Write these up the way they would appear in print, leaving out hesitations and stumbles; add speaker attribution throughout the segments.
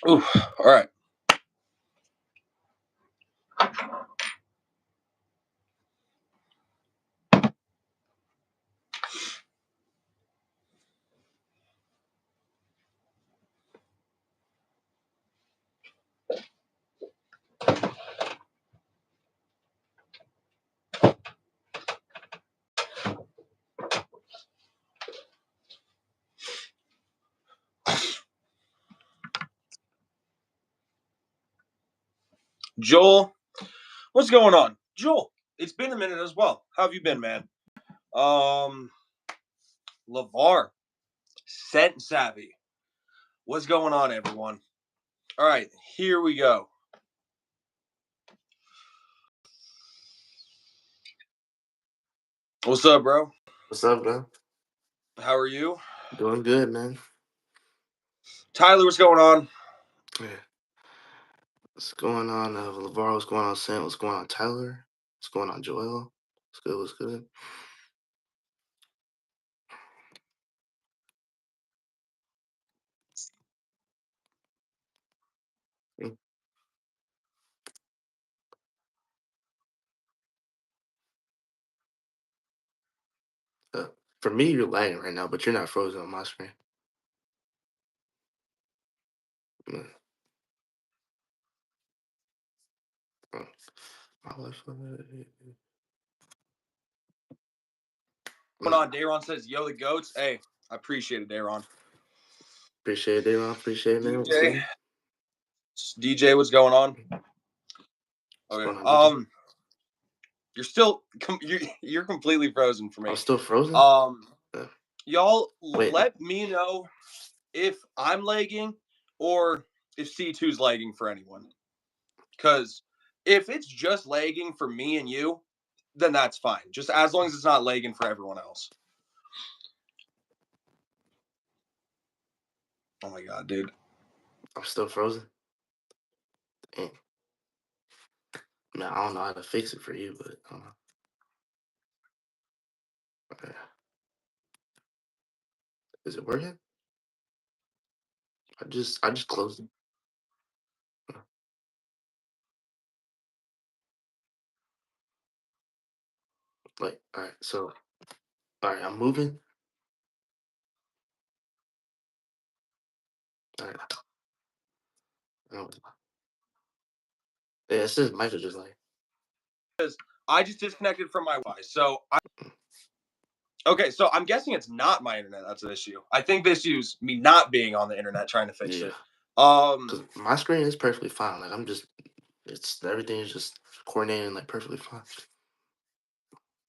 Speaker 1: Ooh, all right. Joel, what's going on? Joel, it's been a minute as well. How have you been, man? Um, LeVar, Scent Savvy. What's going on, everyone? All right, here we go. What's up, bro?
Speaker 2: What's up, man?
Speaker 1: How are you?
Speaker 2: Doing good, man.
Speaker 1: Tyler, what's going on?
Speaker 2: Yeah. What's going on, LeVar? What's going on, Sam? What's going on, Tyler? What's going on, Joel? What's good? What's good? Mm. Uh, for me, you're lagging right now, but you're not frozen on my screen. Mm. Oh, my wife's
Speaker 1: What's going on? Dayron says, yo, the goats. Hey, I appreciate it, Dayron.
Speaker 2: Appreciate it, Ron. Appreciate it, man. What's
Speaker 1: DJ,
Speaker 2: good?
Speaker 1: DJ, what's going on?
Speaker 2: What's
Speaker 1: Okay.
Speaker 2: going on, DJ?
Speaker 1: You're still you're completely frozen for me.
Speaker 2: I'm still frozen? Uh,
Speaker 1: Y'all
Speaker 2: wait.
Speaker 1: let me know if I'm lagging or if C2's lagging for anyone. Because if it's just lagging for me and you, then that's fine. Just as long as it's not lagging for everyone else. Oh my god, dude.
Speaker 2: I'm still frozen? Dang. Man, I don't know how to fix it for you, but okay. Is it working? I just closed it. Like, all right, so all right, I'm moving. All right. Oh, yeah, it says Michael just like.
Speaker 1: Because I just disconnected from my Wi-Fi. Okay, so I'm guessing it's not my internet that's an issue. I think the issue is me not being on the internet trying to fix
Speaker 2: Yeah.
Speaker 1: it.
Speaker 2: Because my screen is perfectly fine. Like it's everything is just coordinating like perfectly fine.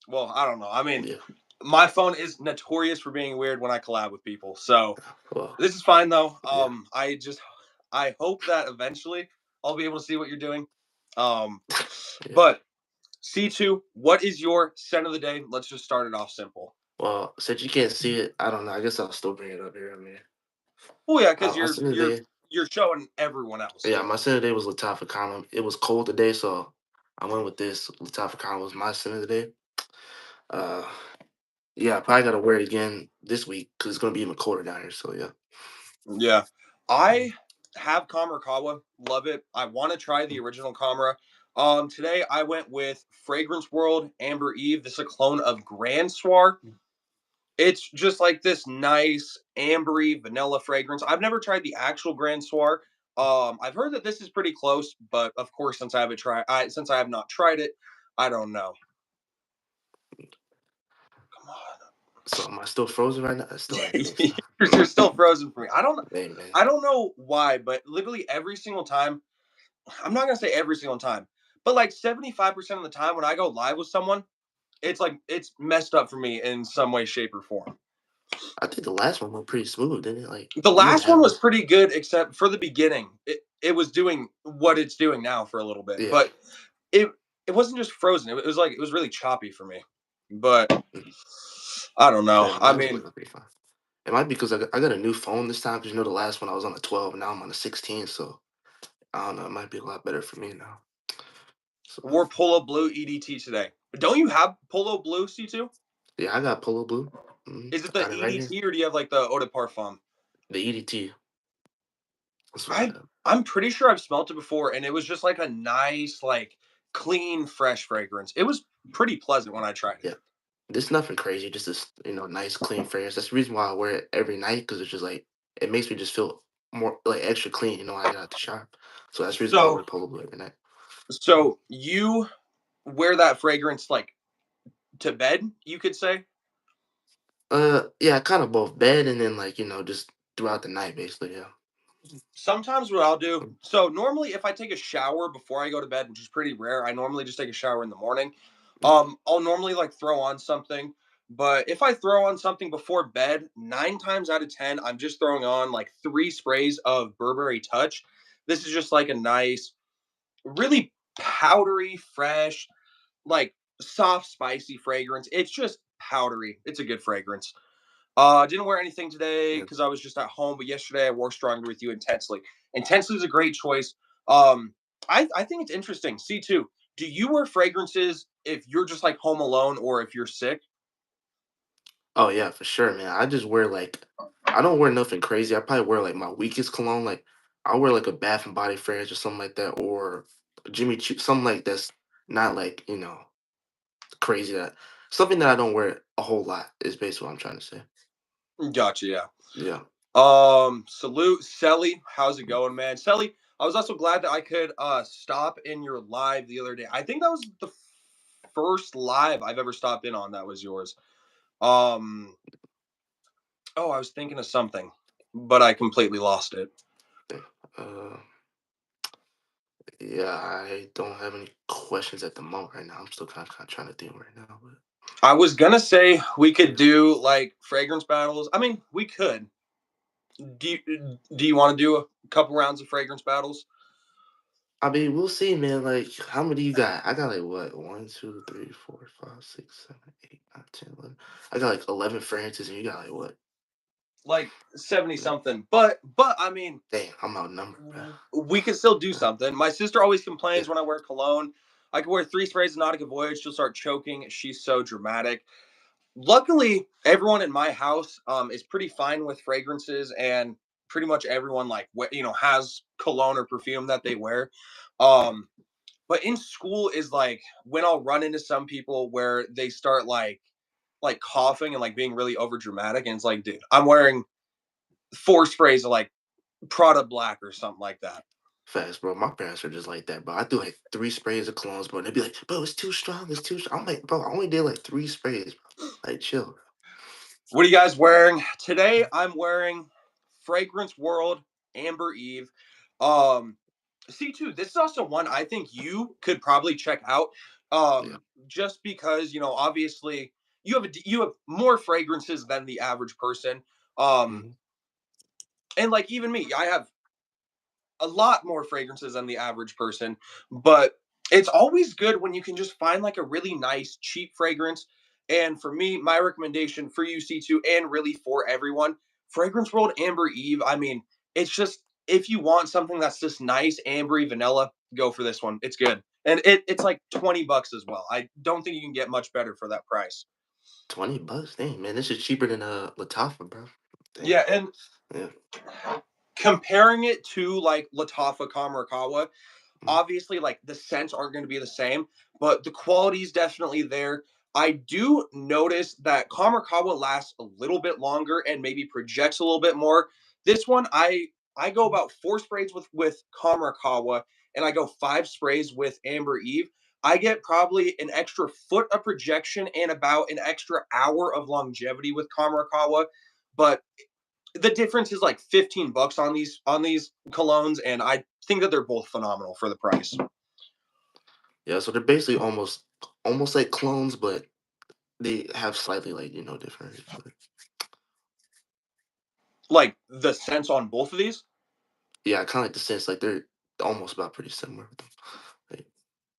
Speaker 1: Well, I don't know. I mean,
Speaker 2: Yeah.
Speaker 1: my phone is notorious for being weird when I collab with people. So
Speaker 2: Well,
Speaker 1: this is fine though.
Speaker 2: yeah.
Speaker 1: I hope that eventually I'll be able to see what you're doing.
Speaker 2: Yeah.
Speaker 1: But C2, what is your scent of the day? Let's just start it off simple.
Speaker 2: Well, since you can't see it, I don't know. I guess I'll still bring it up here. I mean,
Speaker 1: Oh yeah, because
Speaker 2: my scent of the day.
Speaker 1: you're showing everyone else.
Speaker 2: Yeah, my scent of the day was Latifah Column. It was cold today, so I went with this. Latifah Column was my scent of the day. Uh, yeah, I probably gotta wear it again this week because it's gonna be even colder down here. So yeah.
Speaker 1: Yeah. I have Kamerakawa. Love it. I want to try the original Kamara. Today I went with Fragrance World Amber Eve. This is a clone of Grand Soir. It's just like this nice ambery vanilla fragrance. I've never tried the actual Grand Soir. I've heard that this is pretty close, but of course, since I have not tried it, I don't know. Come on.
Speaker 2: So am I still frozen right now? I still ain't fixed.
Speaker 1: You're still frozen for me.
Speaker 2: Hey man.
Speaker 1: I don't know why, but literally every single time, I'm not gonna say every single time, but like 75% of the time when I go live with someone, it's like it's messed up for me in some way, shape, or form.
Speaker 2: I think the last one went pretty smooth, didn't it? Like
Speaker 1: The
Speaker 2: you didn't
Speaker 1: last one
Speaker 2: have
Speaker 1: was pretty good, except for the beginning. It was doing what it's doing now for a little bit,
Speaker 2: yeah.
Speaker 1: but it it wasn't just frozen. It was like it was really choppy for me. But
Speaker 2: Mhm.
Speaker 1: I don't know.
Speaker 2: Yeah,
Speaker 1: I
Speaker 2: mine was
Speaker 1: mean,
Speaker 2: working pretty fine. It might be because I got a new phone this time because you know the last one I was on a 12, now I'm on a 16, so I don't know. It might be a lot better for me now. So
Speaker 1: wore Polo Blue EDT today. Don't you have Polo Blue C2?
Speaker 2: yeah, I got Polo Blue.
Speaker 1: Is it
Speaker 2: I
Speaker 1: the
Speaker 2: got it right here.
Speaker 1: EDT or do you have like the Eau de Parfum?
Speaker 2: The EDT. That's what I
Speaker 1: I
Speaker 2: have.
Speaker 1: I'm pretty sure I've smelt it before, and it was just like a nice, like clean, fresh fragrance. It was pretty pleasant when I tried it.
Speaker 2: Yeah. There's nothing crazy, just this, nice clean fragrance. That's the reason why I wear it every night because it's just like it makes me just feel more like extra clean, when I get out the shower. So that's the reason why I
Speaker 1: So
Speaker 2: wear Polo Blue every night.
Speaker 1: so you wear that fragrance like to bed, you could say?
Speaker 2: Yeah, kind of both bed and then like, just throughout the night basically, yeah.
Speaker 1: Sometimes what I'll do, so normally if I take a shower before I go to bed, which is pretty rare, I normally just take a shower in the morning.
Speaker 2: Mm,
Speaker 1: I'll normally like throw on something, but if I throw on something before bed, 9 times out of 10, I'm just throwing on like 3 sprays of Burberry Touch. This is just like a nice, really powdery, fresh, like soft, spicy fragrance. It's just powdery. It's a good fragrance. I didn't wear anything today
Speaker 2: yeah.
Speaker 1: because I was just at home, but yesterday I wore Stronger with You Intensely. Intensely is a great choice. Um, I think it's interesting. C2, do you wear fragrances if you're just like home alone or if you're sick?
Speaker 2: Oh yeah, for sure, man. I just wear like I don't wear nothing crazy. I probably wear like my weakest cologne. Like I'll wear like a Bath and Body fragrance or something like that, or Jimmy Choo, something like that's not like crazy. That something that I don't wear a whole lot is basically what I'm trying to say.
Speaker 1: Gotcha, yeah.
Speaker 2: Yeah.
Speaker 1: Salute, Selly. How's it going, man? Selly, I was also glad that I could stop in your live the other day. I think that was the first live I've ever stopped in on that was yours. Um, oh, I was thinking of something, but I completely lost it.
Speaker 2: Yeah. Uh, yeah, I don't have any questions at the moment right now. I'm still kind of trying to think right now, but
Speaker 1: I was gonna say we could
Speaker 2: yeah.
Speaker 1: do like fragrance battles. I mean, we could. Do you want to do a couple rounds of fragrance battles?
Speaker 2: I mean, we'll see, man. Like, how many you got? I got like what? One, two, three, four, five, six, seven, eight, nine, 10, 11. I got like 11 fragrances, and you got like what?
Speaker 1: Like 70
Speaker 2: Yeah.
Speaker 1: something. But I mean,
Speaker 2: Dang, I'm outnumbered, bro.
Speaker 1: we could still do
Speaker 2: Yeah.
Speaker 1: something. My sister always
Speaker 2: Yeah.
Speaker 1: complains when I wear cologne. I could wear 3 sprays of Nautica Voyage. She'll start choking. She's so dramatic. Luckily, everyone in my house is pretty fine with fragrances, and pretty much everyone like has cologne or perfume that they wear. Um, but in school is like when I'll run into some people where they start like coughing and like being really over dramatic, and it's like, dude, I'm wearing 4 sprays of like Prada Black or something like that.
Speaker 2: Fast, bro. My parents are just like that, bro. I do like 3 sprays of colognes, bro. And they'd be like, bro, it's too strong. It's too strong. I'm like, bro, I only did like 3 sprays, bro. Like, chill, bro.
Speaker 1: What are you guys wearing today? I'm wearing Fragrance World Amber Eve. Um, C2. This is also one I think you could probably check out.
Speaker 2: Yeah.
Speaker 1: Just because obviously you have more fragrances than the average person. Um,
Speaker 2: Hmm.
Speaker 1: and like even me, I have a lot more fragrances than the average person, but it's always good when you can just find like a really nice cheap fragrance. And for me, my recommendation for you, C2, and really for everyone, Fragrance World Amber Eve. I mean, it's just if you want something that's just nice, ambery vanilla, go for this one. It's good. And it's like 20 bucks as well. I don't think you can get much better for that price.
Speaker 2: 20 bucks? Dang, man. This is cheaper than Latafa, bro. Dang.
Speaker 1: Yeah, and
Speaker 2: Yeah.
Speaker 1: comparing it to like Latafa Kamarakawa,
Speaker 2: Mhm.
Speaker 1: obviously like the scents aren't going to be the same, but the quality is definitely there. I do notice that Kamarakawa lasts a little bit longer and maybe projects a little bit more. This one I go about 4 sprays with Kamarakawa, and I go 5 sprays with Amber Eve. I get probably an extra foot of projection and about an extra hour of longevity with Kamarakawa, but the difference is like 15 bucks on these colognes, and I think that they're both phenomenal for the price.
Speaker 2: Yeah, so they're basically almost like clones, but they have slightly like, different. But
Speaker 1: Like the scents on both of these,
Speaker 2: yeah, I kind of like the sense like they're almost about pretty similar with them. Like,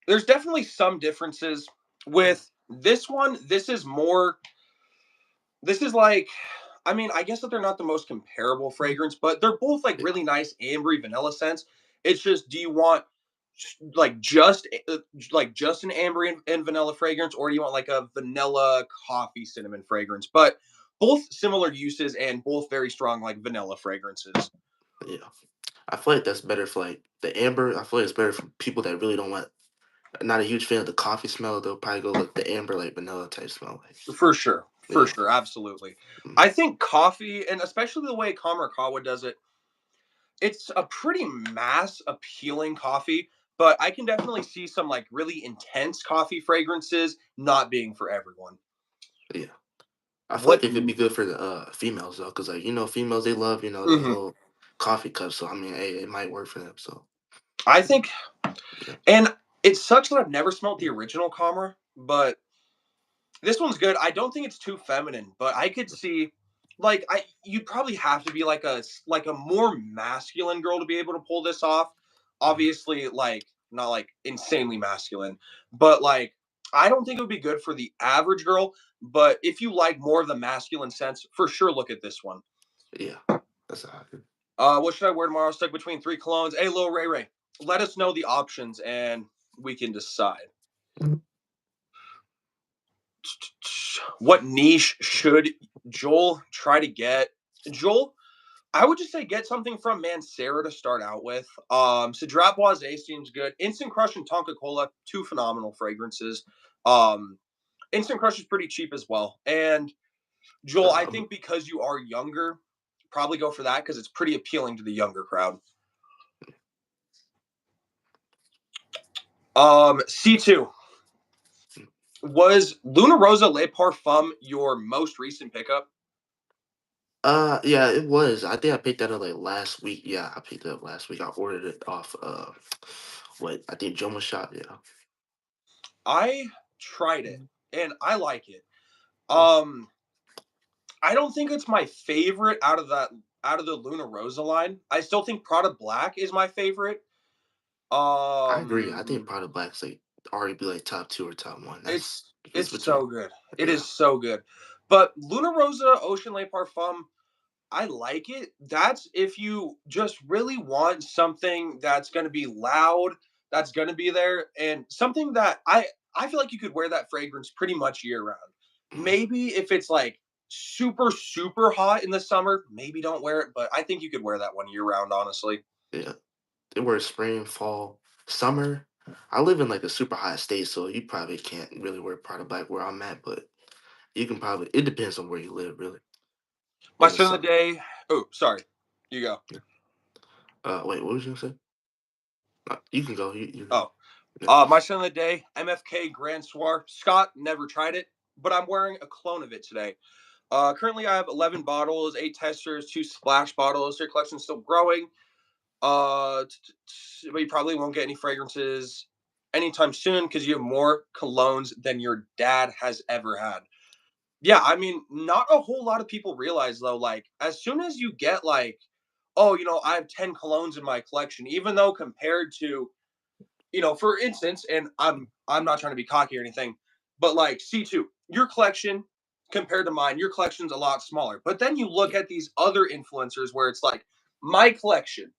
Speaker 1: there's definitely some differences
Speaker 2: yeah.
Speaker 1: with this one. This is like, I mean, I guess that they're not the most comparable fragrance, but they're both like
Speaker 2: Yeah.
Speaker 1: really nice ambery vanilla scents. It's just, do you want like just an amber and vanilla fragrance, or do you want like a vanilla coffee cinnamon fragrance? But both similar uses and both very strong like vanilla fragrances.
Speaker 2: Yeah. I feel like that's better for like the amber. I feel like it's better for people that really don't want. Not a huge fan of the coffee smell. They'll probably go like the amber, like vanilla type smell. Like
Speaker 1: For
Speaker 2: yeah,
Speaker 1: sure, absolutely.
Speaker 2: mm,
Speaker 1: I think coffee, and especially the way Kamarakawa does it, it's a pretty mass appealing coffee, but I can definitely see some like really intense coffee fragrances not being for everyone.
Speaker 2: yeah. I feel
Speaker 1: What
Speaker 2: like it could be good for the females though, because like females they love the
Speaker 1: mhm.
Speaker 2: little coffee cups. So I mean, hey, it might work for them. So
Speaker 1: I think,
Speaker 2: yeah,
Speaker 1: and it sucks that I've never smelled the original Kamara, but this one's good. I don't think it's too feminine, but I could see like I you'd probably have to be like a more masculine girl to be able to pull this off.
Speaker 2: mhm,
Speaker 1: Obviously, like not like insanely masculine, but like I don't think it would be good for the average girl. But if you like more of the masculine sense, for sure look at this one.
Speaker 2: yeah. That's how I could.
Speaker 1: What should I wear tomorrow? Stuck between three colognes. Hey, Lil Ray Ray, let us know the options and we can decide. What niche should Joel try to get? Joel, I would just say get something from Mancera to start out with. Cedrat Boise seems good. Instant Crush and Tonka Cola, two phenomenal fragrances. Um, Instant Crush is pretty cheap as well. And Joel, I
Speaker 2: Um,
Speaker 1: think because you are younger, probably go for that because it's pretty appealing to the younger crowd. C2. Was Luna Rosa Le Parfum your most recent pickup?
Speaker 2: yeah, it was. I think I picked that up like last week. Yeah, I picked it up last week. I ordered it off what I think Joma Shop. Yeah.
Speaker 1: I tried it
Speaker 2: Mhm.
Speaker 1: and I like it.
Speaker 2: Mhm.
Speaker 1: Um, I don't think it's my favorite out of the Luna Rosa line. I still think Prada Black is my favorite.
Speaker 2: I agree. I think
Speaker 1: Um,
Speaker 2: Prada Black's like already be like top two or top one. That's it's
Speaker 1: it's
Speaker 2: between.
Speaker 1: so good. It
Speaker 2: Yeah.
Speaker 1: is so good. But Luna Rosa Ocean Le Parfum, I like it. That's if you just really want something that's going to be loud, that's going to be there, and something that I feel like you could wear that fragrance pretty much year round.
Speaker 2: Mhm.
Speaker 1: Maybe if it's like super hot in the summer, maybe don't wear it, but I think you could wear that one year round. Honestly,
Speaker 2: Yeah. They wear spring, fall, summer. I live in like a super hot state, so you probably can't really wear Prada Black where I'm at, but you can probably. It depends on where you live, really,
Speaker 1: my
Speaker 2: in the
Speaker 1: son of the
Speaker 2: summer.
Speaker 1: day. Oh, sorry, you go.
Speaker 2: Yeah. Wait, what was you gonna say? You can go. You go.
Speaker 1: Oh,
Speaker 2: Yeah.
Speaker 1: my son of the day, MFK Grand Soir. Scott never tried it, but I'm wearing a clone of it today. Currently, I have 11 bottles, 8 testers, 2 splash bottles. Your collection's still growing. But you probably won't get any fragrances anytime soon because you have more colognes than your dad has ever had. Yeah, I mean, not a whole lot of people realize though, like, as soon as you get like, oh, I have 10 colognes in my collection, even though compared to for instance, and I'm not trying to be cocky or anything, but like C2, your collection compared to mine, your collection's a lot smaller. But then you look
Speaker 2: Yeah.
Speaker 1: at these other influencers where it's like my collection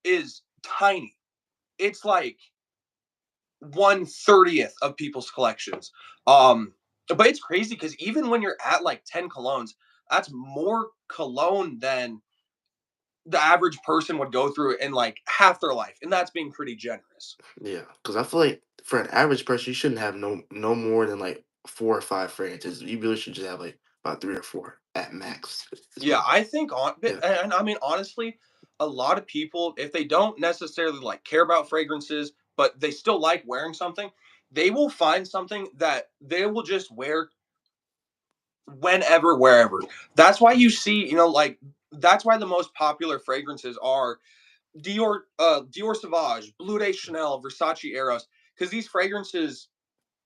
Speaker 1: is tiny. It's like 1/30th of people's collections. But it's crazy because even when you're at like 10 colognes, that's more cologne than the average person would go through in like half their life. And that's being pretty generous.
Speaker 2: Yeah, because I feel like for an average person, you shouldn't have no more than like 4 or 5 fragrances. You really should just have like about 3 or 4 at max. Is
Speaker 1: Yeah,
Speaker 2: my
Speaker 1: I think
Speaker 2: yeah.
Speaker 1: and I mean honestly, a lot of people if they don't necessarily like care about fragrances, but they still like wearing something, they will find something that they will just wear whenever, wherever. That's why you see, like that's why the most popular fragrances are Dior Sauvage, Blue de Chanel, Versace Eros, because these fragrances,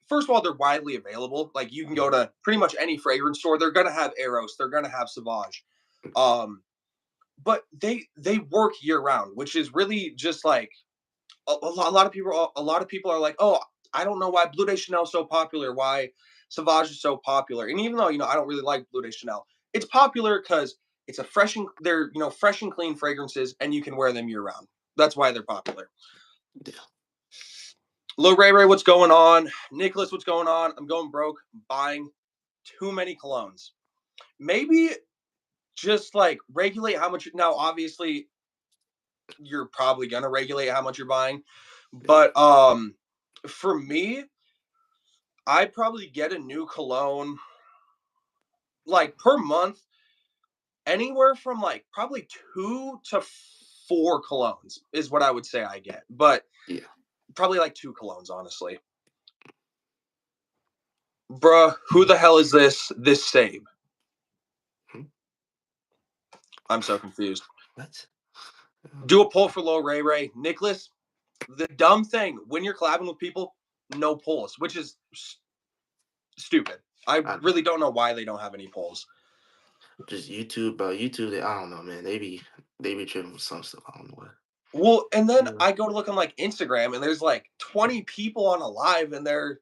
Speaker 1: first of all, they're widely available. Like you can go
Speaker 2: Mhm.
Speaker 1: to pretty much any fragrance store, they're gonna have Eros, they're gonna have Sauvage. Um, but they work year round, which is really just like a lot of people are like, oh, I don't know why Blue de Chanel is so popular, why Sauvage is so popular, and even though I don't really like Blue de Chanel, it's popular because it's a fresh and clean fragrances, and you can wear them year round. That's why they're popular.
Speaker 2: Yeah.
Speaker 1: Lil Ray Ray, what's going on? Nicholas, what's going on? I'm going broke. I'm buying too many colognes. Maybe just like regulate how much. Now, obviously, you're probably gonna regulate how much you're buying.
Speaker 2: Yeah.
Speaker 1: But for me, I'd probably get a new cologne like per month, anywhere from like probably 2 to 4 colognes is what I would say I get. But
Speaker 2: Yeah.
Speaker 1: probably like 2 colognes, honestly. Bruh, who the hell is this Sabe?
Speaker 2: Hmm?
Speaker 1: I'm so confused.
Speaker 2: What?
Speaker 1: Do a poll for Lil Ray Ray. Nicholas, the dumb thing when you're collabing with people, no polls, which is stupid. I
Speaker 2: I know.
Speaker 1: really don't know why they don't have any polls.
Speaker 2: Just YouTube, YouTube. I don't know, man. They be tripping with some stuff. I don't know what.
Speaker 1: Well, and then
Speaker 2: Yeah.
Speaker 1: I go to look on like Instagram, and there's like 20 people on a live, and they're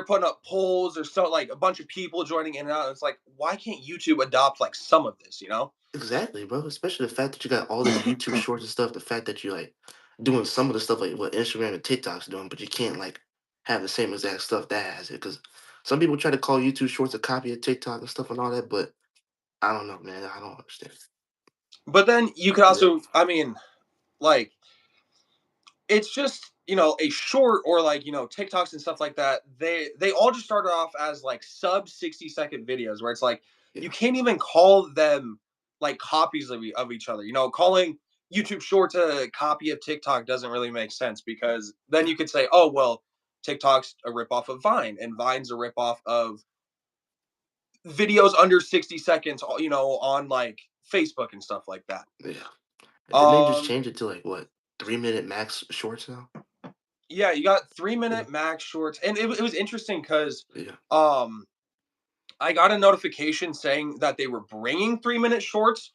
Speaker 1: putting up polls or so like a bunch of people joining in and out. It's like, why can't YouTube adopt like some of this? You know?
Speaker 2: Exactly, bro. Especially the fact that you got all this YouTube shorts and stuff. The fact that you like doing some of the stuff like what Instagram and TikTok's doing, but you can't like have the same exact stuff that has it. Because some people try to call YouTube shorts a copy of TikTok and stuff and all that, but I don't know, man. I don't understand.
Speaker 1: But then you could
Speaker 2: Yeah.
Speaker 1: also, I mean, like it's just a short or like TikToks and stuff like that. They all just started off as like sub 60-second videos where it's like you
Speaker 2: Yeah.
Speaker 1: can't even call them like copies of each other. Calling YouTube Shorts a copy of TikTok doesn't really make sense because then
Speaker 2: Yeah.
Speaker 1: you could say, oh well, TikTok's a ripoff of Vine and Vine's a ripoff of videos under 60 seconds. On like Facebook and stuff like that.
Speaker 2: Yeah. And then they just
Speaker 1: Um,
Speaker 2: change it to like what 3 minute max shorts now.
Speaker 1: yeah, you got three
Speaker 2: Yeah.
Speaker 1: minute max shorts, and it was interesting because
Speaker 2: Yeah.
Speaker 1: um, I got a notification saying that they were bringing 3 minute shorts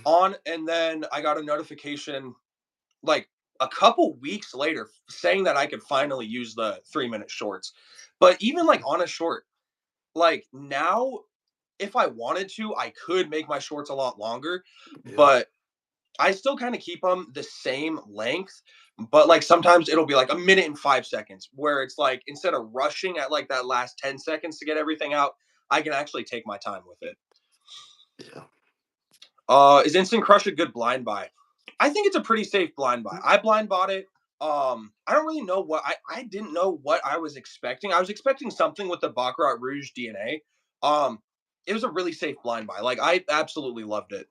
Speaker 1: on, and then I got a notification like a couple weeks later saying that I could finally use the 3 minute shorts. But even like on a short, like now, if I wanted to, I could make my shorts a lot longer,
Speaker 2: Yeah.
Speaker 1: but I still kind of keep them the same length, but like sometimes it'll be like a minute and 5 seconds where it's like instead of rushing at like that last 10 seconds to get everything out, I can actually take my time with it.
Speaker 2: Yeah.
Speaker 1: Is Instant Crush a good blind buy? I think it's a pretty safe blind buy. I blind bought it. I don't really know what I didn't know what I was expecting. I was expecting something with the Baccarat Rouge DNA. It was a really safe blind buy. Like I absolutely loved it.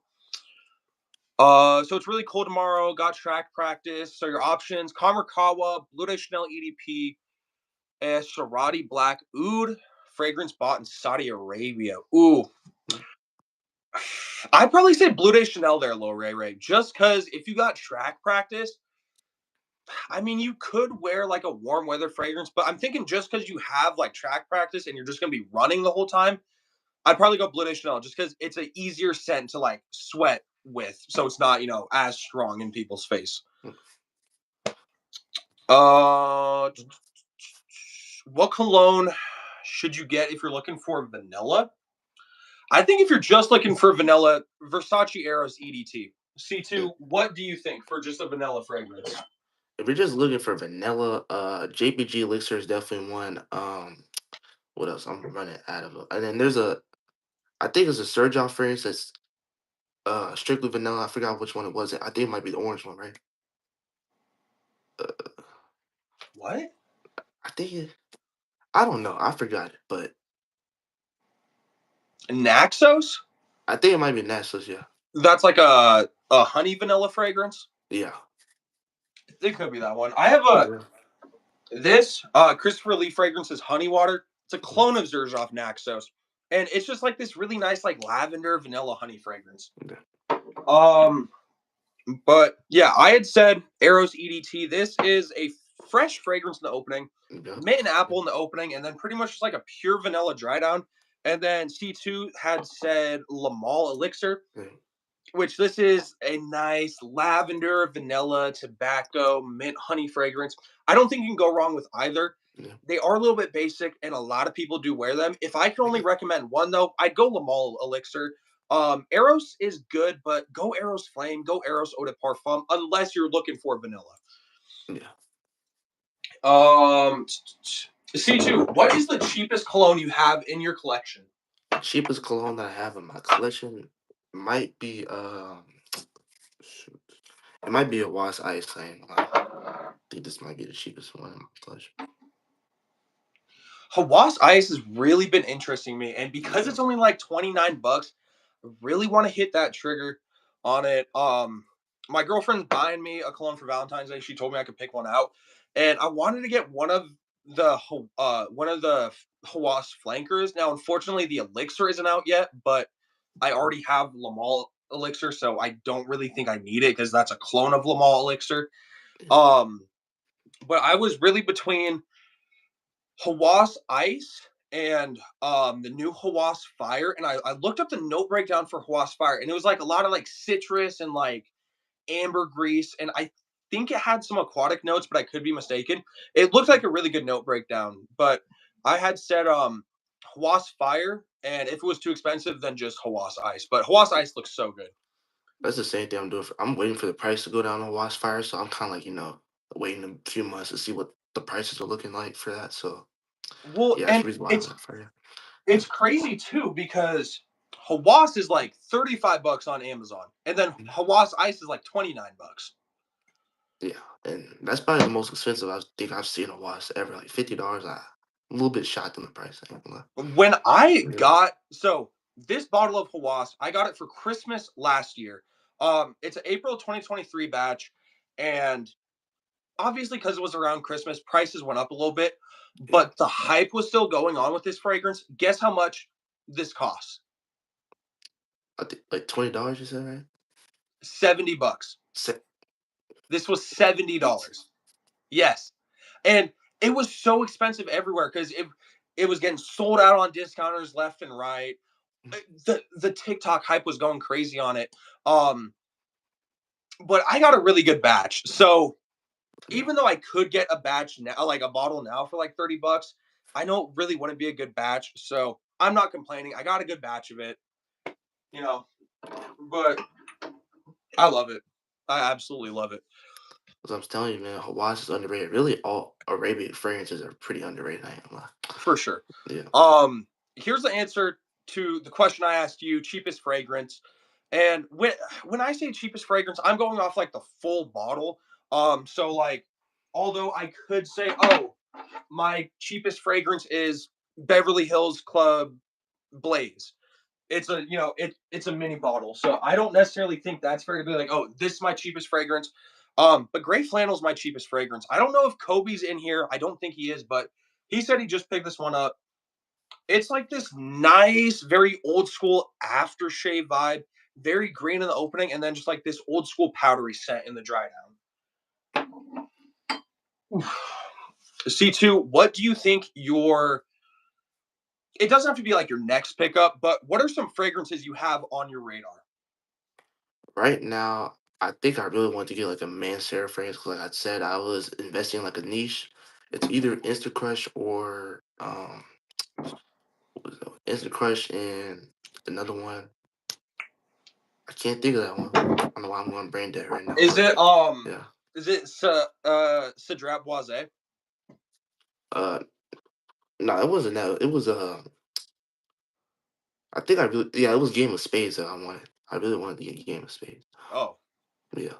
Speaker 1: So it's really cool tomorrow. Got track practice. So your options: Kamerkawa, Blue Day Chanel EDP, Sharati Black Oud, fragrance bought in Saudi Arabia. Ooh, I'd probably say Blue Day Chanel there, low Ray Ray. Just because if you got track practice, I mean, you could wear like a warm weather fragrance, but I'm thinking just because you have like track practice and you're just gonna be running the whole time, I'd probably go Blue Day Chanel just because it's an easier scent to like sweat with, so it's not as strong in people's face. Uh, what cologne should you get if you're looking for vanilla? I think if you're just looking for vanilla, Versace Eros EDT.
Speaker 2: Yeah.
Speaker 1: C2, what do you think for just a vanilla fragrance?
Speaker 2: If you're just looking for vanilla, JPG Elixir is definitely one. What else? I'm running out of it. And then I think it's a Surge off fragrance that's strictly vanilla. I forgot which one it was. I think it might be the orange one, right? Uh,
Speaker 1: What?
Speaker 2: I think it. I don't know. I forgot it, but
Speaker 1: Naxos?
Speaker 2: I think it might be Nasa's. Yeah,
Speaker 1: That's like a honey vanilla fragrance.
Speaker 2: yeah,
Speaker 1: It could be that one. I have a
Speaker 2: yeah.
Speaker 1: this Christopher Lee fragrance is honey water. It's a
Speaker 2: Mhm.
Speaker 1: clone of Xerjoff Naxos, and it's just like this really nice like lavender vanilla honey fragrance.
Speaker 2: Okay.
Speaker 1: Um, but yeah, I had said Eros EDT. This is a fresh fragrance in the opening,
Speaker 2: Yeah.
Speaker 1: mint and apple in the opening, and then pretty much just like a pure vanilla dry down. And then C2 had said Lamal Elixir,
Speaker 2: Yeah.
Speaker 1: which this is a nice lavender, vanilla, tobacco, mint, honey fragrance. I don't think you can go wrong with either.
Speaker 2: Yeah.
Speaker 1: They are a little bit basic, and a lot of people do wear them. If I could only recommend one, though, I'd go Lamal Elixir. Eros is good, but go Eros Flame, go Eros Eau de Parfum, unless you're looking for vanilla.
Speaker 2: Yeah.
Speaker 1: Um, C2, what is the cheapest cologne you have in your collection?
Speaker 2: The cheapest cologne that I have in my collection might be shoot. It might be a Wasp Ice thing. I think this might be the cheapest one in my collection.
Speaker 1: Hawass Ice has really been interesting me, and because
Speaker 2: Yeah,
Speaker 1: it's only like 29 bucks, I really want to hit that trigger on it. My girlfriend's buying me a cologne for Valentine's Day. She told me I could pick one out, and I wanted to get one of the Hawass flankers. Now, unfortunately, the elixir isn't out yet, but I already have Lamal elixir, so I don't really think I need it because that's a clone of Lamal elixir.
Speaker 2: yeah.
Speaker 1: Um, but I was really between Hawass Ice and the new Hawass Fire, and I looked up the note breakdown for Hawass Fire, and it was like a lot of like citrus and like ambergris, and I think it had some aquatic notes, but I could be mistaken. It looked like a really good note breakdown, but I had said Hawass Fire, and if it was too expensive, then just Hawass Ice. But Hawass Ice looks so good.
Speaker 2: That's the same thing I'm doing. I'm waiting for the price to go down on Wasp Fire, so I'm kind of like waiting a few months to see what the prices are looking like for that. So
Speaker 1: Well,
Speaker 2: yeah, that's
Speaker 1: and
Speaker 2: the reason why I
Speaker 1: it's
Speaker 2: went for it.
Speaker 1: it's crazy too because Hawass is like 35 bucks on Amazon, and then
Speaker 2: Mhm.
Speaker 1: Hawass Ice is like 29 bucks.
Speaker 2: Yeah, and that's probably the most expensive I think I've seen a Wasp ever. Like $50. I'm a little bit shocked in the price. I ain't gonna lie.
Speaker 1: When I
Speaker 2: Yeah,
Speaker 1: got so this bottle of Hawass, I got it for Christmas last year. It's an April 2023 batch, and obviously because it was around Christmas, prices went up a little bit,
Speaker 2: yeah.
Speaker 1: but the hype was still going on with this fragrance. Guess how much this costs?
Speaker 2: I think like $20. You said right?
Speaker 1: 70 bucks.
Speaker 2: Se-
Speaker 1: This was $70. Yes. And it was so expensive everywhere because it was getting sold out on discounters left and right. The TikTok hype was going crazy on it. Um, but I got a really good batch. So
Speaker 2: Yeah,
Speaker 1: even though I could get a batch now, like a bottle now for like 30 bucks, I know it really wouldn't be a good batch. So I'm not complaining. I got a good batch of it, you know, but I love it. I absolutely love it
Speaker 2: as I was telling you, man, Wasp is underrated. Really, all Arabian fragrances are pretty underrated. I ain't gonna lie.
Speaker 1: for sure.
Speaker 2: Yeah,
Speaker 1: Here's the answer to the question I asked you: cheapest fragrance. And when I say cheapest fragrance, I'm going off like the full bottle. So like, although I could say, oh, my cheapest fragrance is Beverly Hills Club Blaze. It's a it's a mini bottle, so I don't necessarily think that's fair to be like, oh, this is my cheapest fragrance. But Gray Flannel's my cheapest fragrance. I don't know if Kobe's in here. I don't think he is, but he said he just picked this one up. It's like this nice, very old school aftershave vibe, very green in the opening, and then just like this old school powdery scent in the dry down. C2, what do you think your it doesn't have to be like your next pickup, but what are some fragrances you have on your radar?
Speaker 2: right now, I think I really want to get like a Mancera fragrance. 'Cause like I said, I was investing in like a niche. It's either Insta Crush or what was that? Instant Crush and another one. I can't think of that one. I don't know why I'm going brain dead right now,
Speaker 1: Is
Speaker 2: but
Speaker 1: it
Speaker 2: yeah.
Speaker 1: Cedrat Boise?
Speaker 2: Uh, no, it wasn't that. It was I think I really yeah, it was Game of Spades that I wanted. I really wanted to get Game of Spades.
Speaker 1: Oh,
Speaker 2: Yeah,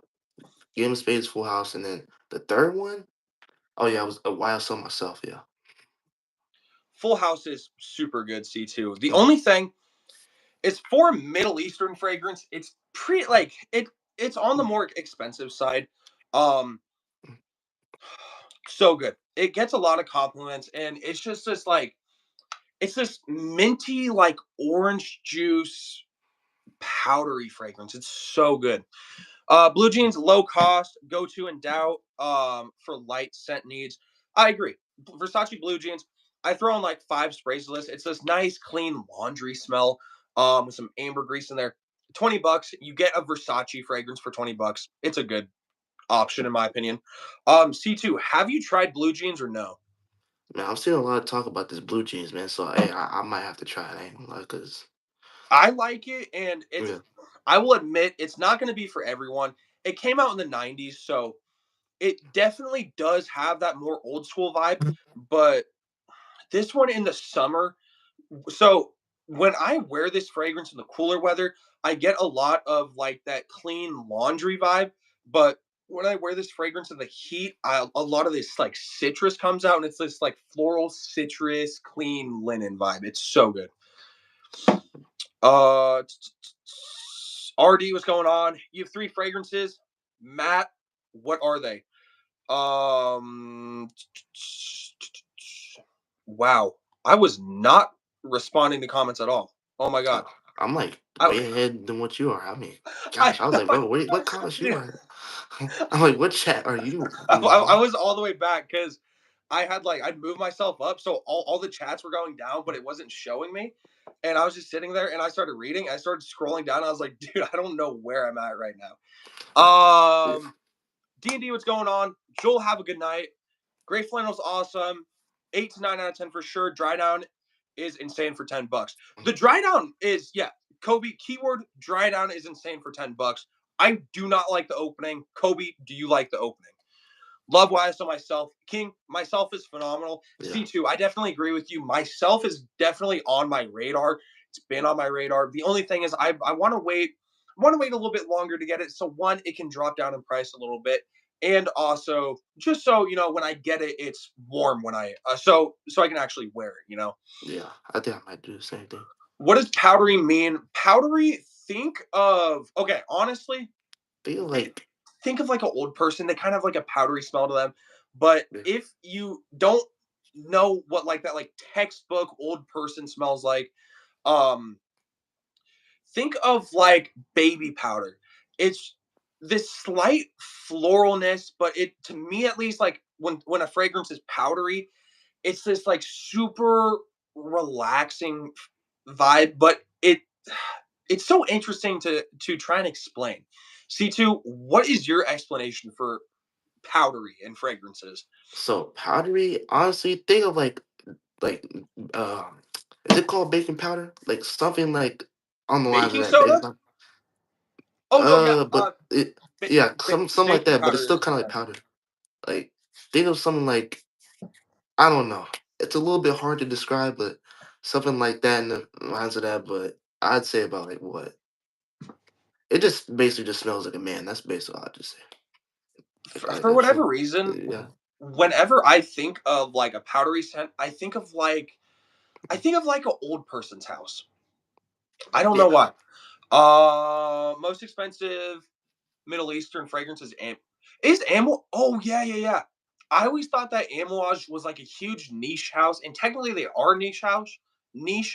Speaker 2: Game of Spades, Full House, and then the third one. Oh yeah, it was a YSL myself. Yeah.
Speaker 1: Full House is super good, C2. The
Speaker 2: Mhm.
Speaker 1: only thing is for Middle Eastern fragrance, it's pretty like it's on the more expensive side. Um so good. It gets a lot of compliments and it's just this like it's this minty like orange juice powdery fragrance. It's so good. Blue jeans, low cost, go to in doubt for light scent needs. I agree. Versace blue jeans. I throw in like 5 sprays of this. It's this nice, clean laundry smell with some ambergris in there. 20 bucks. You get a Versace fragrance for 20 bucks. It's a good option, in my opinion. C2, have you tried blue jeans or no?
Speaker 2: Man, I'm seeing a lot of talk about this blue jeans, man. So hey, I might have to try it. I ain't gonna lie, cause
Speaker 1: I like it, and
Speaker 2: yeah,
Speaker 1: I will admit, it's not going to be for everyone. It came out in the 90s, so it definitely does have that more old school vibe, but this one in the summer. So when I wear this fragrance in the cooler weather, I get a lot of like that clean laundry vibe. But when I wear this fragrance in the heat, a lot of this like citrus comes out, and it's this like floral citrus clean linen vibe. It's so good. Uh, RD, what's going on? You have three fragrances, Matt. What are they? Um, wow, I was not responding to comments at all. Oh my god,
Speaker 2: So I'm like
Speaker 1: I,
Speaker 2: way ahead than what you are. I mean,
Speaker 1: I,
Speaker 2: gosh, I was like, bro, wait, what comments you
Speaker 1: dude,
Speaker 2: are? I'm like, what chat are you
Speaker 1: I
Speaker 2: in?
Speaker 1: was all the way back because I had like I'd moved myself up, so all the chats were going down, but it wasn't showing me. And I was just sitting there, and I started reading. I started scrolling down. And I was like, dude, I don't know where I'm at right now.
Speaker 2: Yeah,
Speaker 1: D&D, what's going on? Joel, have a good night. Gray Flannel's awesome. 8 to 9 out of 10 for sure. Dry down is insane for $10. The dry down is, yeah, Kobe, keyword dry down is insane for $10. I do not like the opening. Kobe, do you like the opening? Love YSL myself. King, myself is phenomenal.
Speaker 2: yeah,
Speaker 1: C2, I definitely agree with you. Myself is definitely on my radar. It's been on my radar. The only thing is I want to wait. I want to wait a little bit longer to get it. So one, it can drop down in price a little bit. And also, just so you know, when I get it, it's warm when so I can actually wear it.
Speaker 2: yeah. I think I might do the same thing.
Speaker 1: What does powdery mean? Powdery, think of okay, honestly,
Speaker 2: Feel
Speaker 1: they
Speaker 2: like,
Speaker 1: think of like an old person. They kind of have like a powdery smell to them. But
Speaker 2: yeah,
Speaker 1: if you don't know what like that like textbook old person smells like, um, think of like baby powder. It's this slight floralness, but it to me at least like when a fragrance is powdery, it's this like super relaxing vibe, but it's so interesting to try and explain. C2, what is your explanation for powdery and fragrances?
Speaker 2: so powdery. Honestly, think of like um, is it called baking powder? Like something like on the lines of
Speaker 1: Baking
Speaker 2: that baking
Speaker 1: soda?
Speaker 2: powder.
Speaker 1: Oh no, yeah.
Speaker 2: But it yeah, something like
Speaker 1: Baking
Speaker 2: that. But it's
Speaker 1: powder
Speaker 2: still
Speaker 1: is
Speaker 2: kind of like powder. Like think of something like I don't know. It's a little bit hard to describe, but something like that in the lines of that. But I'd say about like what it just basically just smells like a man. That's basically all I just say. Like
Speaker 1: for
Speaker 2: I
Speaker 1: whatever
Speaker 2: feel,
Speaker 1: reason.
Speaker 2: yeah,
Speaker 1: Whenever I think of like a powdery scent, I think of like an old person's house. I don't know
Speaker 2: yeah,
Speaker 1: why. Most expensive Middle Eastern fragrance is Amel. Oh yeah, yeah, yeah. I always thought that Amouage was like a huge niche house, and technically they are niche